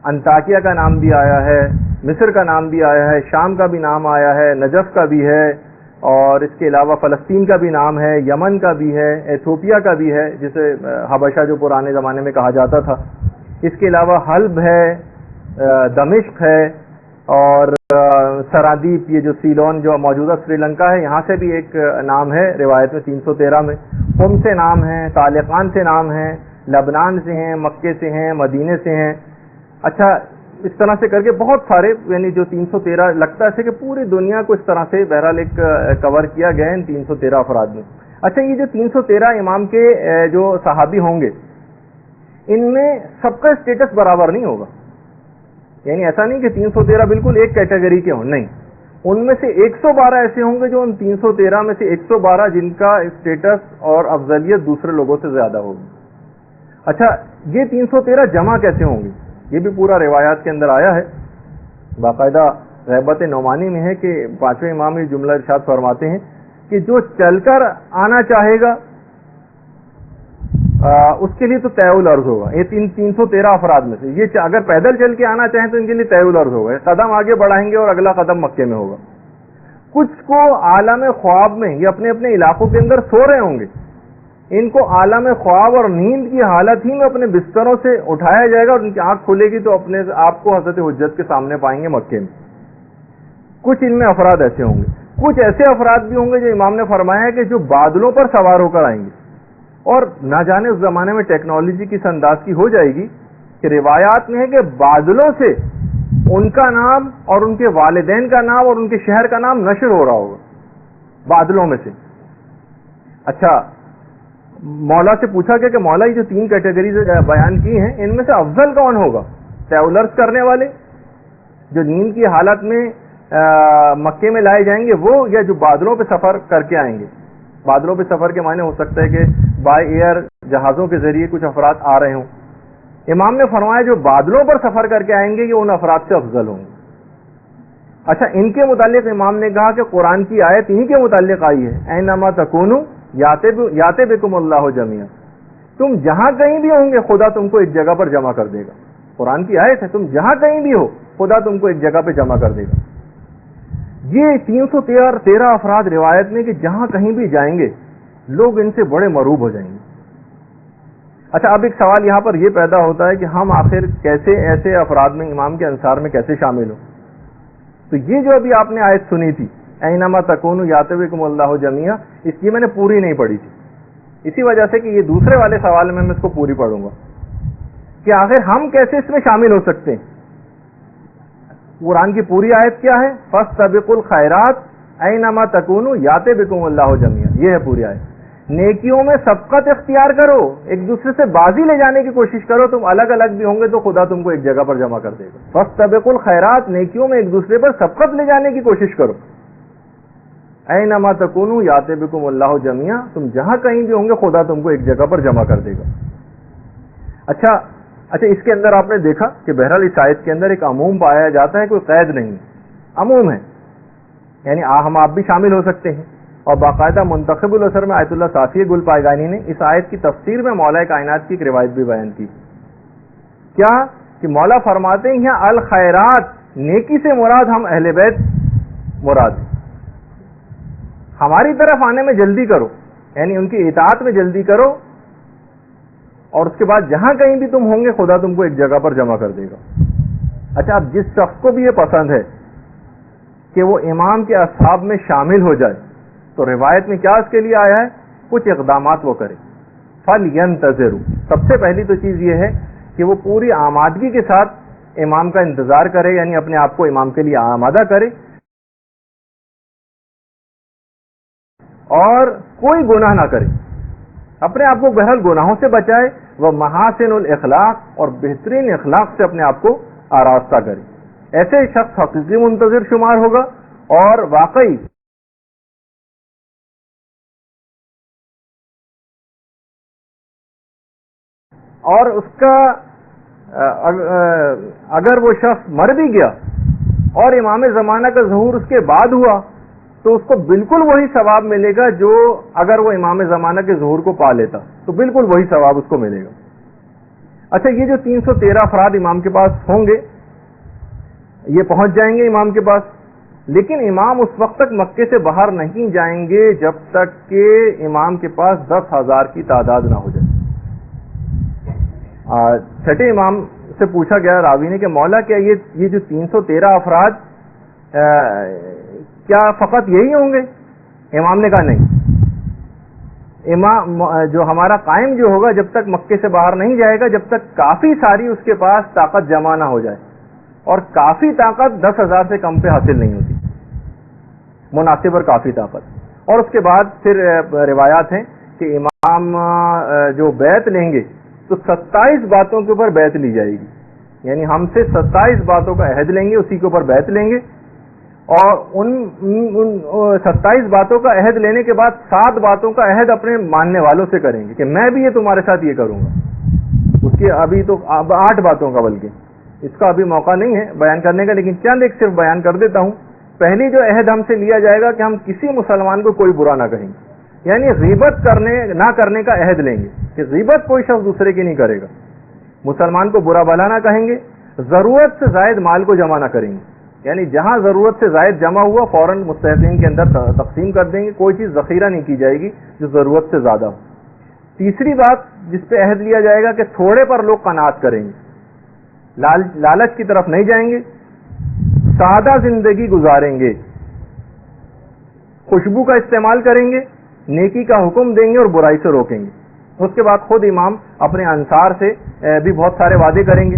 انطاکیہ کا نام بھی آیا ہے، مصر کا نام بھی آیا ہے، شام کا بھی نام آیا ہے، نجف کا بھی ہے، اور اس کے علاوہ فلسطین کا بھی نام ہے، یمن کا بھی ہے، ایتھوپیا کا بھی ہے جسے حبشہ جو پرانے زمانے میں کہا جاتا تھا. اس کے علاوہ حلب ہے، دمشق ہے، اور سرادیپ، یہ جو سیلون جو موجودہ سری لنکا ہے، یہاں سے بھی ایک نام ہے روایت میں 313 میں. قم سے نام ہے، طالقان سے نام ہے، لبنان سے ہیں، مکے سے ہیں، مدینے سے ہیں. اچھا، اس طرح سے کر کے بہت سارے، یعنی جو 313 لگتا ہے کہ پوری دنیا کو اس طرح سے بہرحال ایک کور کیا گیا ہے ان 313 افراد میں. اچھا، یہ جو 313 امام کے جو صحابی ہوں گے ان میں سب کا اسٹیٹس برابر نہیں ہوگا. یعنی ایسا نہیں کہ 313 بالکل ایک کیٹیگری کے ہوں، نہیں، ان میں سے 112 ایسے ہوں گے جو ان 313 میں سے 112 جن کا اسٹیٹس اور افضلیت دوسرے لوگوں سے زیادہ ہوگی. اچھا، یہ 313 جمع کیسے ہوں گے، یہ بھی پورا روایات کے اندر آیا ہے. باقاعدہ غیبت نعمانی میں ہے کہ پانچویں امام یہ جملہ ارشاد فرماتے ہیں کہ جو چل کر آنا چاہے گا اس کے لیے تو طے الارض ہوگا. یہ 313 افراد میں سے یہ اگر پیدل چل کے آنا چاہیں تو ان کے لیے طے الارض ہوگا، قدم آگے بڑھائیں گے اور اگلا قدم مکے میں ہوگا. کچھ کو عالم خواب میں یہ اپنے اپنے علاقوں کے اندر سو رہے ہوں گے، ان کو عالم خواب اور نیند کی حالت ہی میں اپنے بستروں سے اٹھایا جائے گا اور ان کی آنکھ کھلے گی تو اپنے آپ کو حضرت حجت کے سامنے پائیں گے مکے میں. کچھ ان میں افراد ایسے ہوں گے. کچھ ایسے افراد بھی ہوں گے جو امام نے فرمایا ہے کہ جو بادلوں پر سوار ہو کر آئیں گے، اور نہ جانے اس زمانے میں ٹیکنالوجی کس انداز کی ہو جائے گی کہ روایات میں ہے کہ بادلوں سے ان کا نام اور ان کے والدین کا نام اور ان کے شہر کا نام نشر ہو رہا ہوگا بادلوں میں سے. اچھا، مولا سے پوچھا گیا کہ مولا یہ جو 3 کیٹیگریز بیان کی ہیں ان میں سے افضل کون ہوگا، ٹریولرز کرنے والے جو نیند کی حالت میں مکے میں لائے جائیں گے وہ، یا جو بادلوں پہ سفر کر کے آئیں گے. بادلوں پہ سفر کے معنی ہو سکتا ہے کہ بائی ایئر جہازوں کے ذریعے کچھ افراد آ رہے ہوں. امام نے فرمایا جو بادلوں پر سفر کر کے آئیں گے یہ ان افراد سے افضل ہوں گے. اچھا، ان کے متعلق امام نے کہا کہ قرآن کی آیت انہی کے متعلق آئی ہے، اینما تکونوا یاتی بکم اللہ جمیعا، تم جہاں کہیں بھی ہوں گے خدا تم کو ایک جگہ پر جمع کر دے گا. قرآن کی آیت ہے، تم جہاں کہیں بھی ہو خدا تم کو ایک جگہ پہ جمع کر دے گا. یہ 313 افراد روایت میں کہ جہاں کہیں بھی جائیں گے لوگ ان سے بڑے مرعوب ہو جائیں گے. اچھا، اب ایک سوال یہاں پر یہ پیدا ہوتا ہے کہ ہم آخر کیسے ایسے افراد میں امام کے انصار میں کیسے شامل ہوں. تو یہ جو ابھی آپ نے آیت سنی تھی اینما تکونوا یاتی بکم اللہ جمیعا، اس کی میں نے پوری نہیں پڑھی تھی، اسی وجہ سے کہ یہ دوسرے والے سوال میں اس کو پوری پڑھوں گا کہ آخر ہم کیسے اس میں شامل ہو سکتے ہیں. قرآن کی پوری آیت کیا ہے، فاستبقوا الخیرات اینما تکونوا یاتی بکم اللہ جمیعا، یہ ہے پوری آیت۔ نیکیوں میں سبقت اختیار کرو، ایک دوسرے سے بازی لے جانے کی کوشش کرو، تم الگ الگ بھی ہوں گے تو خدا تم کو ایک جگہ پر جمع کر دے گا۔ فاستبقوا الخیرات، نیکیوں میں ایک دوسرے پر سبقت لے جانے کی کوشش کرو۔ اینما تکونوا یاتی بکم اللہ جمیعا، تم جہاں کہیں بھی ہوں گے خدا تم کو ایک جگہ پر جمع کر دے گا۔ اچھا اس کے اندر آپ نے دیکھا کہ بہرحال اس آیت کے اندر ایک عموم پایا جاتا ہے، کوئی قید نہیں، عموم ہے، یعنی ہم آپ بھی شامل ہو سکتے ہیں۔ اور باقاعدہ منتخب الاثر میں آیت اللہ صافی گل پائیگانی نے اس آیت کی تفسیر میں مولا کائنات کی ایک روایت بھی بیان کی، کیا کہ مولا فرماتے ہیں یہاں الخیرات، نیکی سے مراد ہم اہل بیت مراد ہیں، ہماری طرف آنے میں جلدی کرو، یعنی ان کی اطاعت میں جلدی کرو، اور اس کے بعد جہاں کہیں بھی تم ہوں گے خدا تم کو ایک جگہ پر جمع کر دے گا۔ اچھا، اب جس شخص کو بھی یہ پسند ہے کہ وہ امام کے اصحاب میں شامل ہو جائے تو روایت میں کیا اس کے لیے آیا ہے؟ کچھ اقدامات وہ کرے۔ فَلْيَنْتَظِرُوا، سب سے پہلی تو چیز یہ ہے کہ وہ پوری آمادگی کے ساتھ امام کا انتظار کرے، یعنی اپنے آپ کو امام کے لیے آمادہ کرے، اور کوئی گناہ نہ کرے، اپنے آپ کو بہرحال گناہوں سے بچائے، وہ محاسن الاخلاق، اور بہترین اخلاق سے اپنے آپ کو آراستہ کرے۔ ایسے شخص حقیقی منتظر شمار ہوگا، اور واقعی اور اس کا اگر وہ شخص مر بھی گیا اور امام زمانہ کا ظہور اس کے بعد ہوا تو اس کو بالکل وہی ثواب ملے گا جو اگر وہ امام زمانہ کے ظہور کو پا لیتا، تو بالکل وہی ثواب اس کو ملے گا۔ اچھا، یہ جو 313 افراد امام کے پاس ہوں گے، یہ پہنچ جائیں گے امام کے پاس، لیکن امام اس وقت تک مکے سے باہر نہیں جائیں گے جب تک کہ امام کے پاس 10,000 کی تعداد نہ ہو جائے۔ چھٹے امام سے پوچھا گیا راوی نے کہ مولا کیا یہ جو 313 افراد کیا فقط یہی ہوں گے؟ امام نے کہا نہیں، امام جو ہمارا قائم جو ہوگا جب تک مکے سے باہر نہیں جائے گا، جب تک کافی ساری اس کے پاس طاقت جمع نہ ہو جائے، اور کافی طاقت 10,000 سے کم پہ حاصل نہیں ہوتی، مناسب اور کافی طاقت۔ اور اس کے بعد پھر روایات ہیں کہ امام جو بیعت لیں گے تو 27 باتوں کے اوپر بیعت لی جائے گی، یعنی ہم سے 27 باتوں کا عہد لیں گے، اسی کے اوپر بیعت لیں گے، اور ان 27 باتوں کا عہد لینے کے بعد 7 باتوں کا عہد اپنے ماننے والوں سے کریں گے کہ میں بھی یہ تمہارے ساتھ یہ کروں گا۔ اس کے ابھی تو 8 باتوں کا، بلکہ اس کا ابھی موقع نہیں ہے بیان کرنے کا، لیکن چند ایک صرف بیان کر دیتا ہوں۔ پہلی جو عہد ہم سے لیا جائے گا کہ ہم کسی مسلمان کو کوئی برا نہ کہیں گے، یعنی غیبت نہ کرنے کا عہد لیں گے کہ غیبت کوئی شخص دوسرے کی نہیں کرے گا، مسلمان کو برا بھلا نہ کہیں گے، ضرورت سے زائد مال کو جمع نہ کریں گے، یعنی جہاں ضرورت سے زائد جمع ہوا فوراً مستحقین کے اندر تقسیم کر دیں گے، کوئی چیز ذخیرہ نہیں کی جائے گی جو ضرورت سے زیادہ ہو۔ تیسری بات جس پہ عہد لیا جائے گا کہ تھوڑے پر لوگ قناعت کریں گے، لالچ کی طرف نہیں جائیں گے، سادہ زندگی گزاریں گے، خوشبو کا استعمال کریں گے، نیکی کا حکم دیں گے اور برائی سے روکیں گے۔ اس کے بعد خود امام اپنے انصار سے بھی بہت سارے وعدے کریں گے،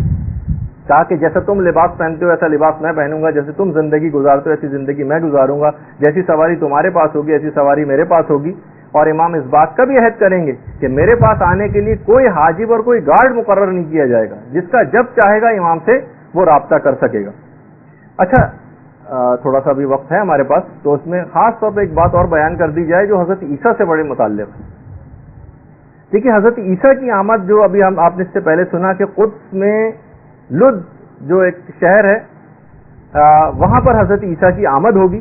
کہا کہ جیسا تم لباس پہنتے ہو ایسا لباس میں پہنوں گا، جیسے تم زندگی گزارتے ہو ایسی زندگی میں گزاروں گا، جیسی سواری تمہارے پاس ہوگی ایسی سواری میرے پاس ہوگی۔ اور امام اس بات کا بھی عہد کریں گے کہ میرے پاس آنے کے لیے کوئی حاجب اور کوئی گارڈ مقرر نہیں کیا جائے گا، جس کا جب چاہے گا امام سے وہ رابطہ کر سکے گا۔ اچھا، تھوڑا سا بھی وقت ہے ہمارے پاس، تو اس میں خاص طور پہ ایک بات اور بیان کر دی جائے جو حضرت عیسیٰ سے بڑے متعلق ہے۔ دیکھیے، حضرت عیسیٰ کی آمد جو ابھی آپ نے اس سے پہلے سنا کہ قدس میں لد جو ایک شہر ہے وہاں پر حضرت عیسیٰ کی آمد ہوگی،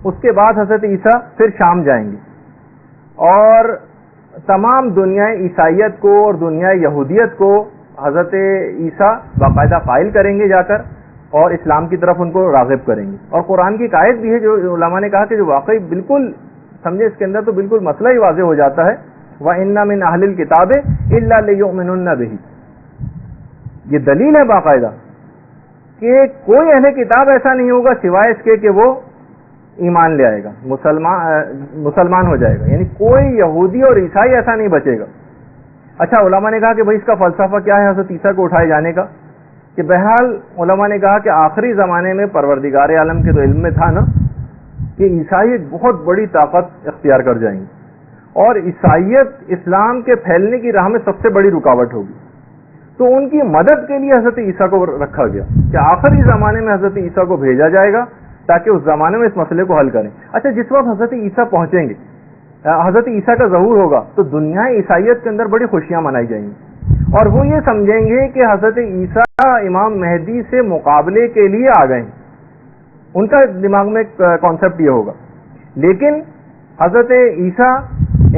اس کے بعد حضرت عیسیٰ پھر شام جائیں گے، اور تمام دنیا عیسائیت کو اور دنیا یہودیت کو حضرت عیسیٰ باقاعدہ قائل کریں گے جا کر، اور اسلام کی طرف ان کو راغب کریں گے۔ اور قرآن کی ایک آیت بھی ہے جو علماء نے کہا کہ جو واقعی بالکل سمجھے، اس کے اندر تو بالکل مسئلہ ہی واضح ہو جاتا ہے، وَإِنَّ مِنْ أَهْلِ الْكِتَابِ إِلَّا لِيُؤْمِنُنَّ بِهِ، یہ دلیل ہے باقاعدہ کہ کوئی اہل کتاب ایسا نہیں ہوگا سوائے اس کے کہ وہ ایمان لے آئے گا، مسلمان ہو جائے گا، یعنی کوئی یہودی اور عیسائی ایسا نہیں بچے گا۔ اچھا، علماء نے کہا کہ بھائی اس کا فلسفہ کیا ہے حضرت عیسیٰ کو اٹھائے جانے کا، کہ بہرحال علماء نے کہا کہ آخری زمانے میں پروردگار عالم کے تو علم میں تھا نا کہ عیسائی ایک بہت بڑی طاقت اختیار کر جائیں گے اور عیسائیت اسلام کے پھیلنے کی راہ میں سب سے بڑی رکاوٹ ہوگی. تو ان کی مدد کے لیے حضرت عیسیٰ کو رکھا گیا کہ آخری زمانے میں حضرت عیسیٰ کو بھیجا جائے گا تاکہ اس زمانے میں اس مسئلے کو حل کریں. اچھا جس وقت حضرت عیسیٰ پہنچیں گے, حضرت عیسیٰ کا ظہور ہوگا, تو دنیا عیسائیت کے اندر بڑی خوشیاں منائی جائیں گی اور وہ یہ سمجھیں گے کہ حضرت عیسیٰ امام مہدی سے مقابلے کے لیے آ گئے ہیں. ان کا دماغ میں کانسیپٹ یہ ہوگا. لیکن حضرت عیسیٰ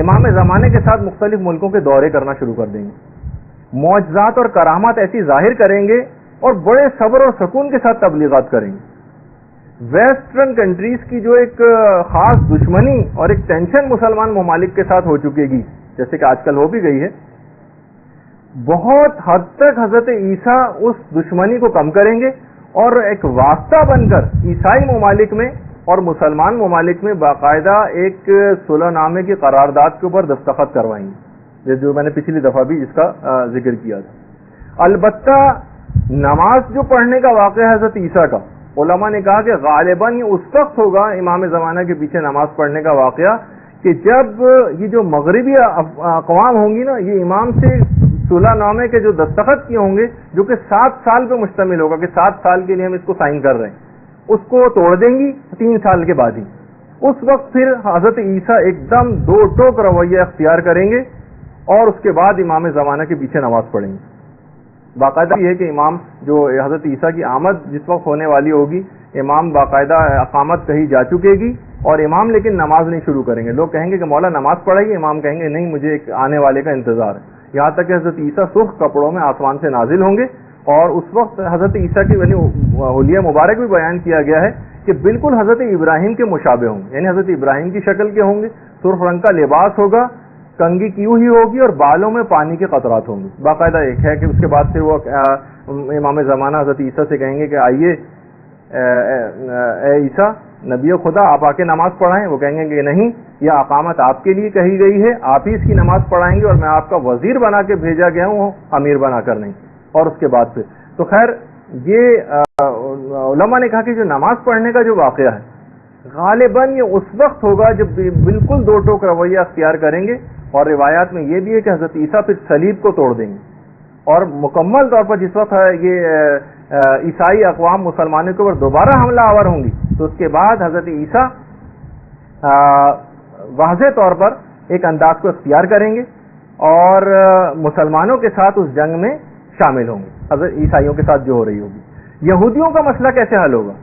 امام زمانے کے ساتھ مختلف ملکوں کے دورے کرنا شروع کر دیں گے, معجزات اور کرامات ایسی ظاہر کریں گے اور بڑے صبر اور سکون کے ساتھ تبلیغات کریں گے. ویسٹرن کنٹریز کی جو ایک خاص دشمنی اور ایک ٹینشن مسلمان ممالک کے ساتھ ہو چکے گی, جیسے کہ آج کل ہو بھی گئی ہے, بہت حد تک حضرت عیسیٰ اس دشمنی کو کم کریں گے اور ایک واسطہ بن کر عیسائی ممالک میں اور مسلمان ممالک میں باقاعدہ ایک صلح نامے کی قرارداد کے اوپر دستخط کروائیں گے, جو میں نے پچھلی دفعہ بھی اس کا ذکر کیا تھا. البتہ نماز جو پڑھنے کا واقعہ حضرت عیسیٰ کا, علماء نے کہا کہ غالباً یہ اس وقت ہوگا امام زمانہ کے پیچھے نماز پڑھنے کا واقعہ کہ جب یہ جو مغربی اقوام ہوں گی نا, یہ امام سے صلح نامے کے جو دستخط کیے ہوں گے, جو کہ 7 سال پہ مشتمل ہوگا کہ 7 سال کے لیے ہم اس کو سائن کر رہے ہیں, اس کو توڑ دیں گی 3 سال کے بعد ہی. اس وقت پھر حضرت عیسیٰ ایک دم دو ٹوک رویہ اختیار کریں گے اور اس کے بعد امام زمانہ کے پیچھے نماز پڑھیں گے. باقاعدہ یہ ہے کہ امام جو حضرت عیسیٰ کی آمد جس وقت ہونے والی ہوگی, امام باقاعدہ اقامت کہیں جا چکے گی اور امام لیکن نماز نہیں شروع کریں گے. لوگ کہیں گے کہ مولا نماز پڑھائیے, امام کہیں گے نہیں مجھے ایک آنے والے کا انتظار ہے. یہاں تک کہ حضرت عیسیٰ سرخ کپڑوں میں آسمان سے نازل ہوں گے اور اس وقت حضرت عیسیٰ کی حلیہ مبارک بھی بیان کیا گیا ہے کہ بالکل حضرت ابراہیم کے مشابہ ہوں گے, یعنی حضرت ابراہیم کی شکل کے ہوں گے, سرخ رنگ کا لباس ہوگا, کنگھی کی ہوئی ہوگی اور بالوں میں پانی کے قطرات ہوں گے. باقاعدہ ایک ہے کہ اس کے بعد پھر وہ امام زمانہ حضرت عیسیٰ سے کہیں گے کہ آئیے اے عیسیٰ نبی خدا آپ آ کے نماز پڑھائیں. وہ کہیں گے کہ نہیں, یہ اقامت آپ کے لیے کہی گئی ہے, آپ ہی اس کی نماز پڑھائیں گے اور میں آپ کا وزیر بنا کے بھیجا گیا ہوں, امیر بنا کر نہیں. اور اس کے بعد پھر تو خیر یہ علماء نے کہا کہ جو نماز پڑھنے کا جو واقعہ ہے غالباً یہ اس وقت ہوگا جب بالکل دو ٹوک رویہ اختیار کریں گے. اور روایات میں یہ بھی ہے کہ حضرت عیسیٰ پھر صلیب کو توڑ دیں گے اور مکمل طور پر جس وقت یہ عیسائی اقوام مسلمانوں کے اوپر دوبارہ حملہ آور ہوں گی تو اس کے بعد حضرت عیسیٰ واضح طور پر ایک انداز کو اختیار کریں گے اور مسلمانوں کے ساتھ اس جنگ میں شامل ہوں گے حضرت عیسائیوں کے ساتھ جو ہو رہی ہوگی. یہودیوں کا مسئلہ کیسے حل ہوگا؟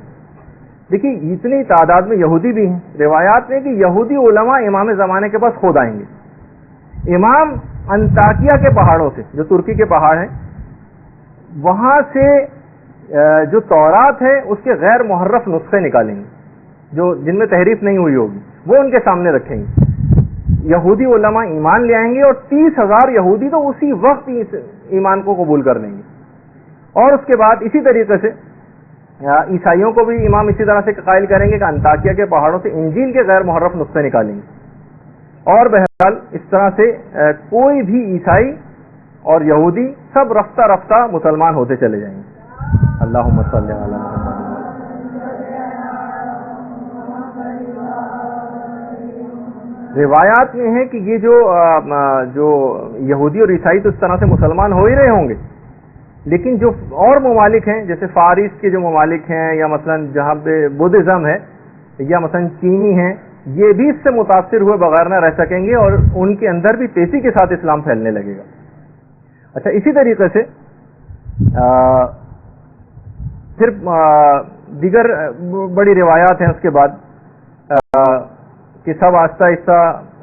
دیکھیے اتنی تعداد میں یہودی بھی ہیں, روایات میں کہ یہودی علماء امام زمانے کے پاس خود آئیں گے. امام انطاکیہ کے پہاڑوں سے, جو ترکی کے پہاڑ ہیں, وہاں سے جو تورات ہے اس کے غیر محرف نسخے نکالیں گے جو جن میں تحریف نہیں ہوئی ہوگی, وہ ان کے سامنے رکھیں گے. یہودی علماء ایمان لے آئیں گے اور 30,000 یہودی تو اسی وقت ایمان کو قبول کر لیں گے. اور اس کے بعد اسی طریقے سے عیسائیوں کو بھی امام اسی طرح سے قائل کریں گے کہ انطاکیہ کے پہاڑوں سے انجیل کے غیر محرف نسخے نکالیں گے. اور بہرحال اس طرح سے کوئی بھی عیسائی اور یہودی سب رفتہ رفتہ مسلمان ہوتے چلے جائیں گے. اللہم صلی علی محمد. روایات میں ہے کہ یہ جو یہودی اور عیسائی تو اس طرح سے مسلمان ہو ہی رہے ہوں گے, لیکن جو اور ممالک ہیں جیسے فارس کے جو ممالک ہیں یا مثلا جہاں پہ بدھزم ہے یا مثلا چینی ہیں, یہ بھی اس سے متاثر ہوئے بغیر نہ رہ سکیں گے اور ان کے اندر بھی تیزی کے ساتھ اسلام پھیلنے لگے گا. اچھا اسی طریقے سے پھر دیگر بڑی روایات ہیں اس کے بعد کہ سب آہستہ آہستہ.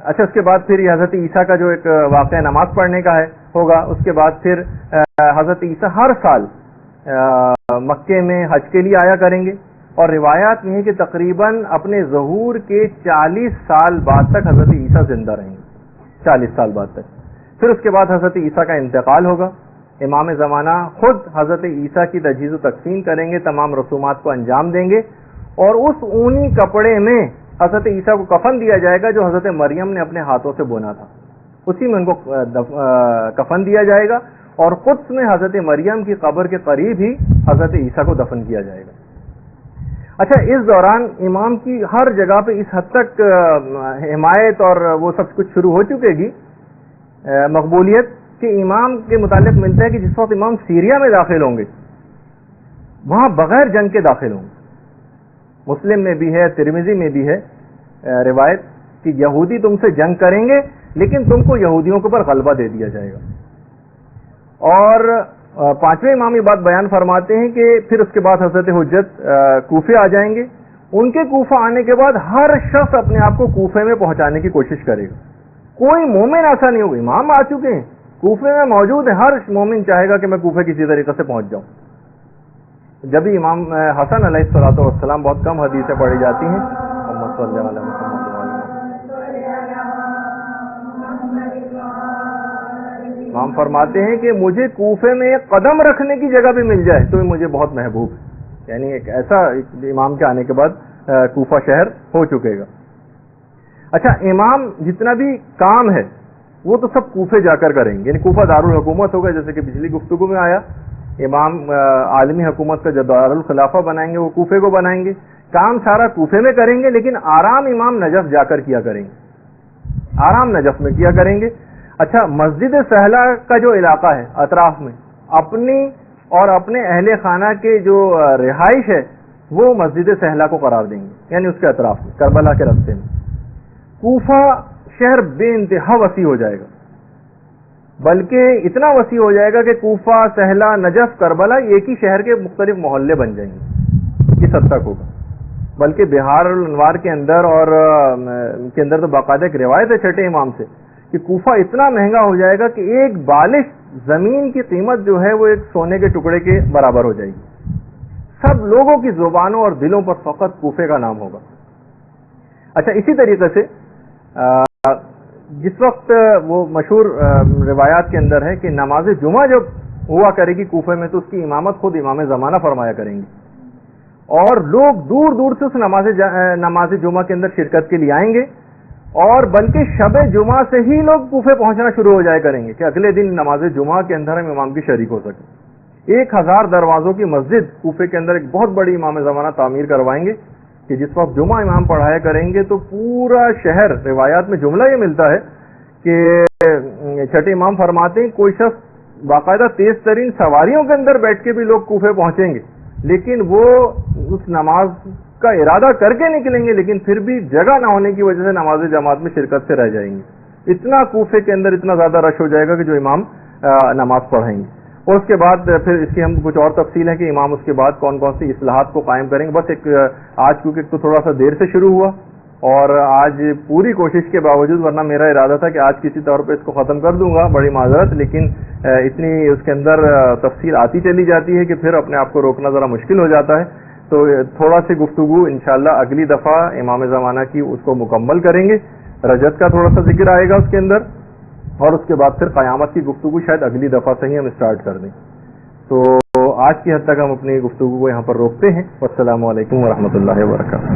اچھا اس کے بعد پھر یہ حضرت عیسیٰ کا جو ایک واقعہ نماز پڑھنے کا ہے ہوگا. اس کے بعد پھر حضرت عیسیٰ ہر سال مکے میں حج کے لیے آیا کریں گے اور روایات میں ہے کہ تقریباً اپنے ظہور کے 40 سال بعد تک حضرت عیسیٰ زندہ رہیں گے, 40 سال بعد تک. پھر اس کے بعد حضرت عیسیٰ کا انتقال ہوگا. امام زمانہ خود حضرت عیسیٰ کی تجہیز و تقسیم کریں گے, تمام رسومات کو انجام دیں گے اور اس اونی کپڑے میں حضرت عیسیٰ کو کفن دیا جائے گا جو حضرت مریم نے اپنے ہاتھوں سے بونا تھا, اسی میں ان کو کفن دیا جائے گا اور قدس میں حضرت مریم کی قبر کے قریب ہی حضرت عیسیٰ کو دفن کیا جائے گا. اچھا اس دوران امام کی ہر جگہ پہ اس حد تک حمایت اور وہ سب کچھ شروع ہو چکے گی مقبولیت کہ امام کے متعلق ملتا ہے کہ جس وقت امام سیریا میں داخل ہوں گے وہاں بغیر جنگ کے داخل ہوں گے. مسلم میں بھی ہے ترمذی میں بھی ہے روایت کہ یہودی تم سے جنگ کریں گے لیکن تم کو یہودیوں کے اوپر غلبہ دے دیا جائے گا. اور پانچویں امام یہ بات بیان فرماتے ہیں کہ پھر اس کے بعد حضرت حجت کوفے آ جائیں گے. ان کے کوفہ آنے کے بعد ہر شخص اپنے آپ کو کوفے میں پہنچانے کی کوشش کرے گا. کوئی مومن ایسا نہیں ہوگا. امام آ چکے ہیں کوفے میں موجود ہے, ہر مومن چاہے گا کہ میں کوفے کسی طریقے سے پہنچ جاؤں. جب بھی امام حسن علیہ الصلوۃ والسلام بہت کم حدیثیں پڑھی جاتی ہیں. امام فرماتے ہیں کہ مجھے کوفے میں ایک قدم رکھنے کی جگہ بھی مل جائے تو مجھے بہت محبوب ہے. یعنی ایک ایسا امام کے آنے کے بعد کوفہ شہر ہو چکے گا. اچھا امام جتنا بھی کام ہے وہ تو سب کوفے جا کر کریں گے. یعنی کوفہ دارالحکومت ہوگا جیسے کہ پچھلی گفتگو میں آیا. امام عالمی حکومت کا جو دارالخلافہ بنائیں گے وہ کوفے کو بنائیں گے. کام سارا کوفے میں کریں گے لیکن آرام امام نجف جا کر کیا کریں گے. آرام نجف میں کیا کریں گے. اچھا مسجد سہلہ کا جو علاقہ ہے اطراف میں اپنی اور اپنے اہل خانہ کے جو رہائش ہے وہ مسجد سہلہ کو قرار دیں گے. یعنی اس کے اطراف میں کربلا کے راستے میں. کوفہ شہر بے انتہا وسیع ہو جائے گا, بلکہ اتنا وسیع ہو جائے گا کہ کوفہ سہلہ نجف کربلا ایک ہی شہر کے مختلف محلے بن جائیں گے. اس حد تک ہوگا. بلکہ بہار الانوار کے اندر اور کے اندر تو باقاعدہ ایک روایت ہے چھٹے امام سے کہ کوفہ اتنا مہنگا ہو جائے گا کہ ایک بالش زمین کی قیمت جو ہے وہ ایک سونے کے ٹکڑے کے برابر ہو جائے گی. سب لوگوں کی زبانوں اور دلوں پر فقط کوفے کا نام ہوگا. اچھا اسی طریقے سے جس وقت وہ مشہور روایات کے اندر ہے کہ نماز جمعہ جب ہوا کرے گی کوفے میں تو اس کی امامت خود امام زمانہ فرمایا کریں گے, اور لوگ دور دور سے اس نماز جمعہ کے اندر شرکت کے لیے آئیں گے, اور بلکہ شب جمعہ سے ہی لوگ کوفے پہنچنا شروع ہو جائے کریں گے کہ اگلے دن نماز جمعہ کے اندر ہم امام کی شریک ہو سکیں. 1000 دروازوں کی مسجد کوفے کے اندر ایک بہت بڑی امام زمانہ تعمیر کروائیں گے کہ جس وقت جمعہ امام پڑھایا کریں گے تو پورا شہر, روایات میں جملہ یہ ملتا ہے کہ چھٹے امام فرماتے ہیں کوئی شخص باقاعدہ تیز ترین سواریوں کے اندر بیٹھ کے بھی لوگ کوفے پہنچیں گے لیکن وہ اس نماز کا ارادہ کر کے نکلیں گے لیکن پھر بھی جگہ نہ ہونے کی وجہ سے نماز جماعت میں شرکت سے رہ جائیں گے. اتنا کوفے کے اندر اتنا زیادہ رش ہو جائے گا کہ جو امام نماز پڑھیں گے. اور اس کے بعد پھر اس کی ہم کچھ اور تفصیل ہے کہ امام اس کے بعد کون کون سی اصلاحات کو قائم کریں گے. بس ایک آج کیونکہ تو تھوڑا سا دیر سے شروع ہوا اور آج پوری کوشش کے باوجود, ورنہ میرا ارادہ تھا کہ آج کسی طور پہ اس کو ختم کر دوں گا, بڑی معذرت, لیکن اتنی اس کے اندر تفصیل آتی چلی جاتی ہے کہ پھر اپنے آپ کو روکنا ذرا مشکل ہو جاتا ہے. تو تھوڑا سی گفتگو انشاءاللہ اگلی دفعہ امام زمانہ کی اس کو مکمل کریں گے. رجت کا تھوڑا سا ذکر آئے گا اس کے اندر, اور اس کے بعد پھر قیامت کی گفتگو شاید اگلی دفعہ سے ہی ہم اسٹارٹ کر دیں. تو آج کی حد تک ہم اپنی گفتگو کو یہاں پر روکتے ہیں. والسلام علیکم ورحمۃ اللہ وبرکاتہ.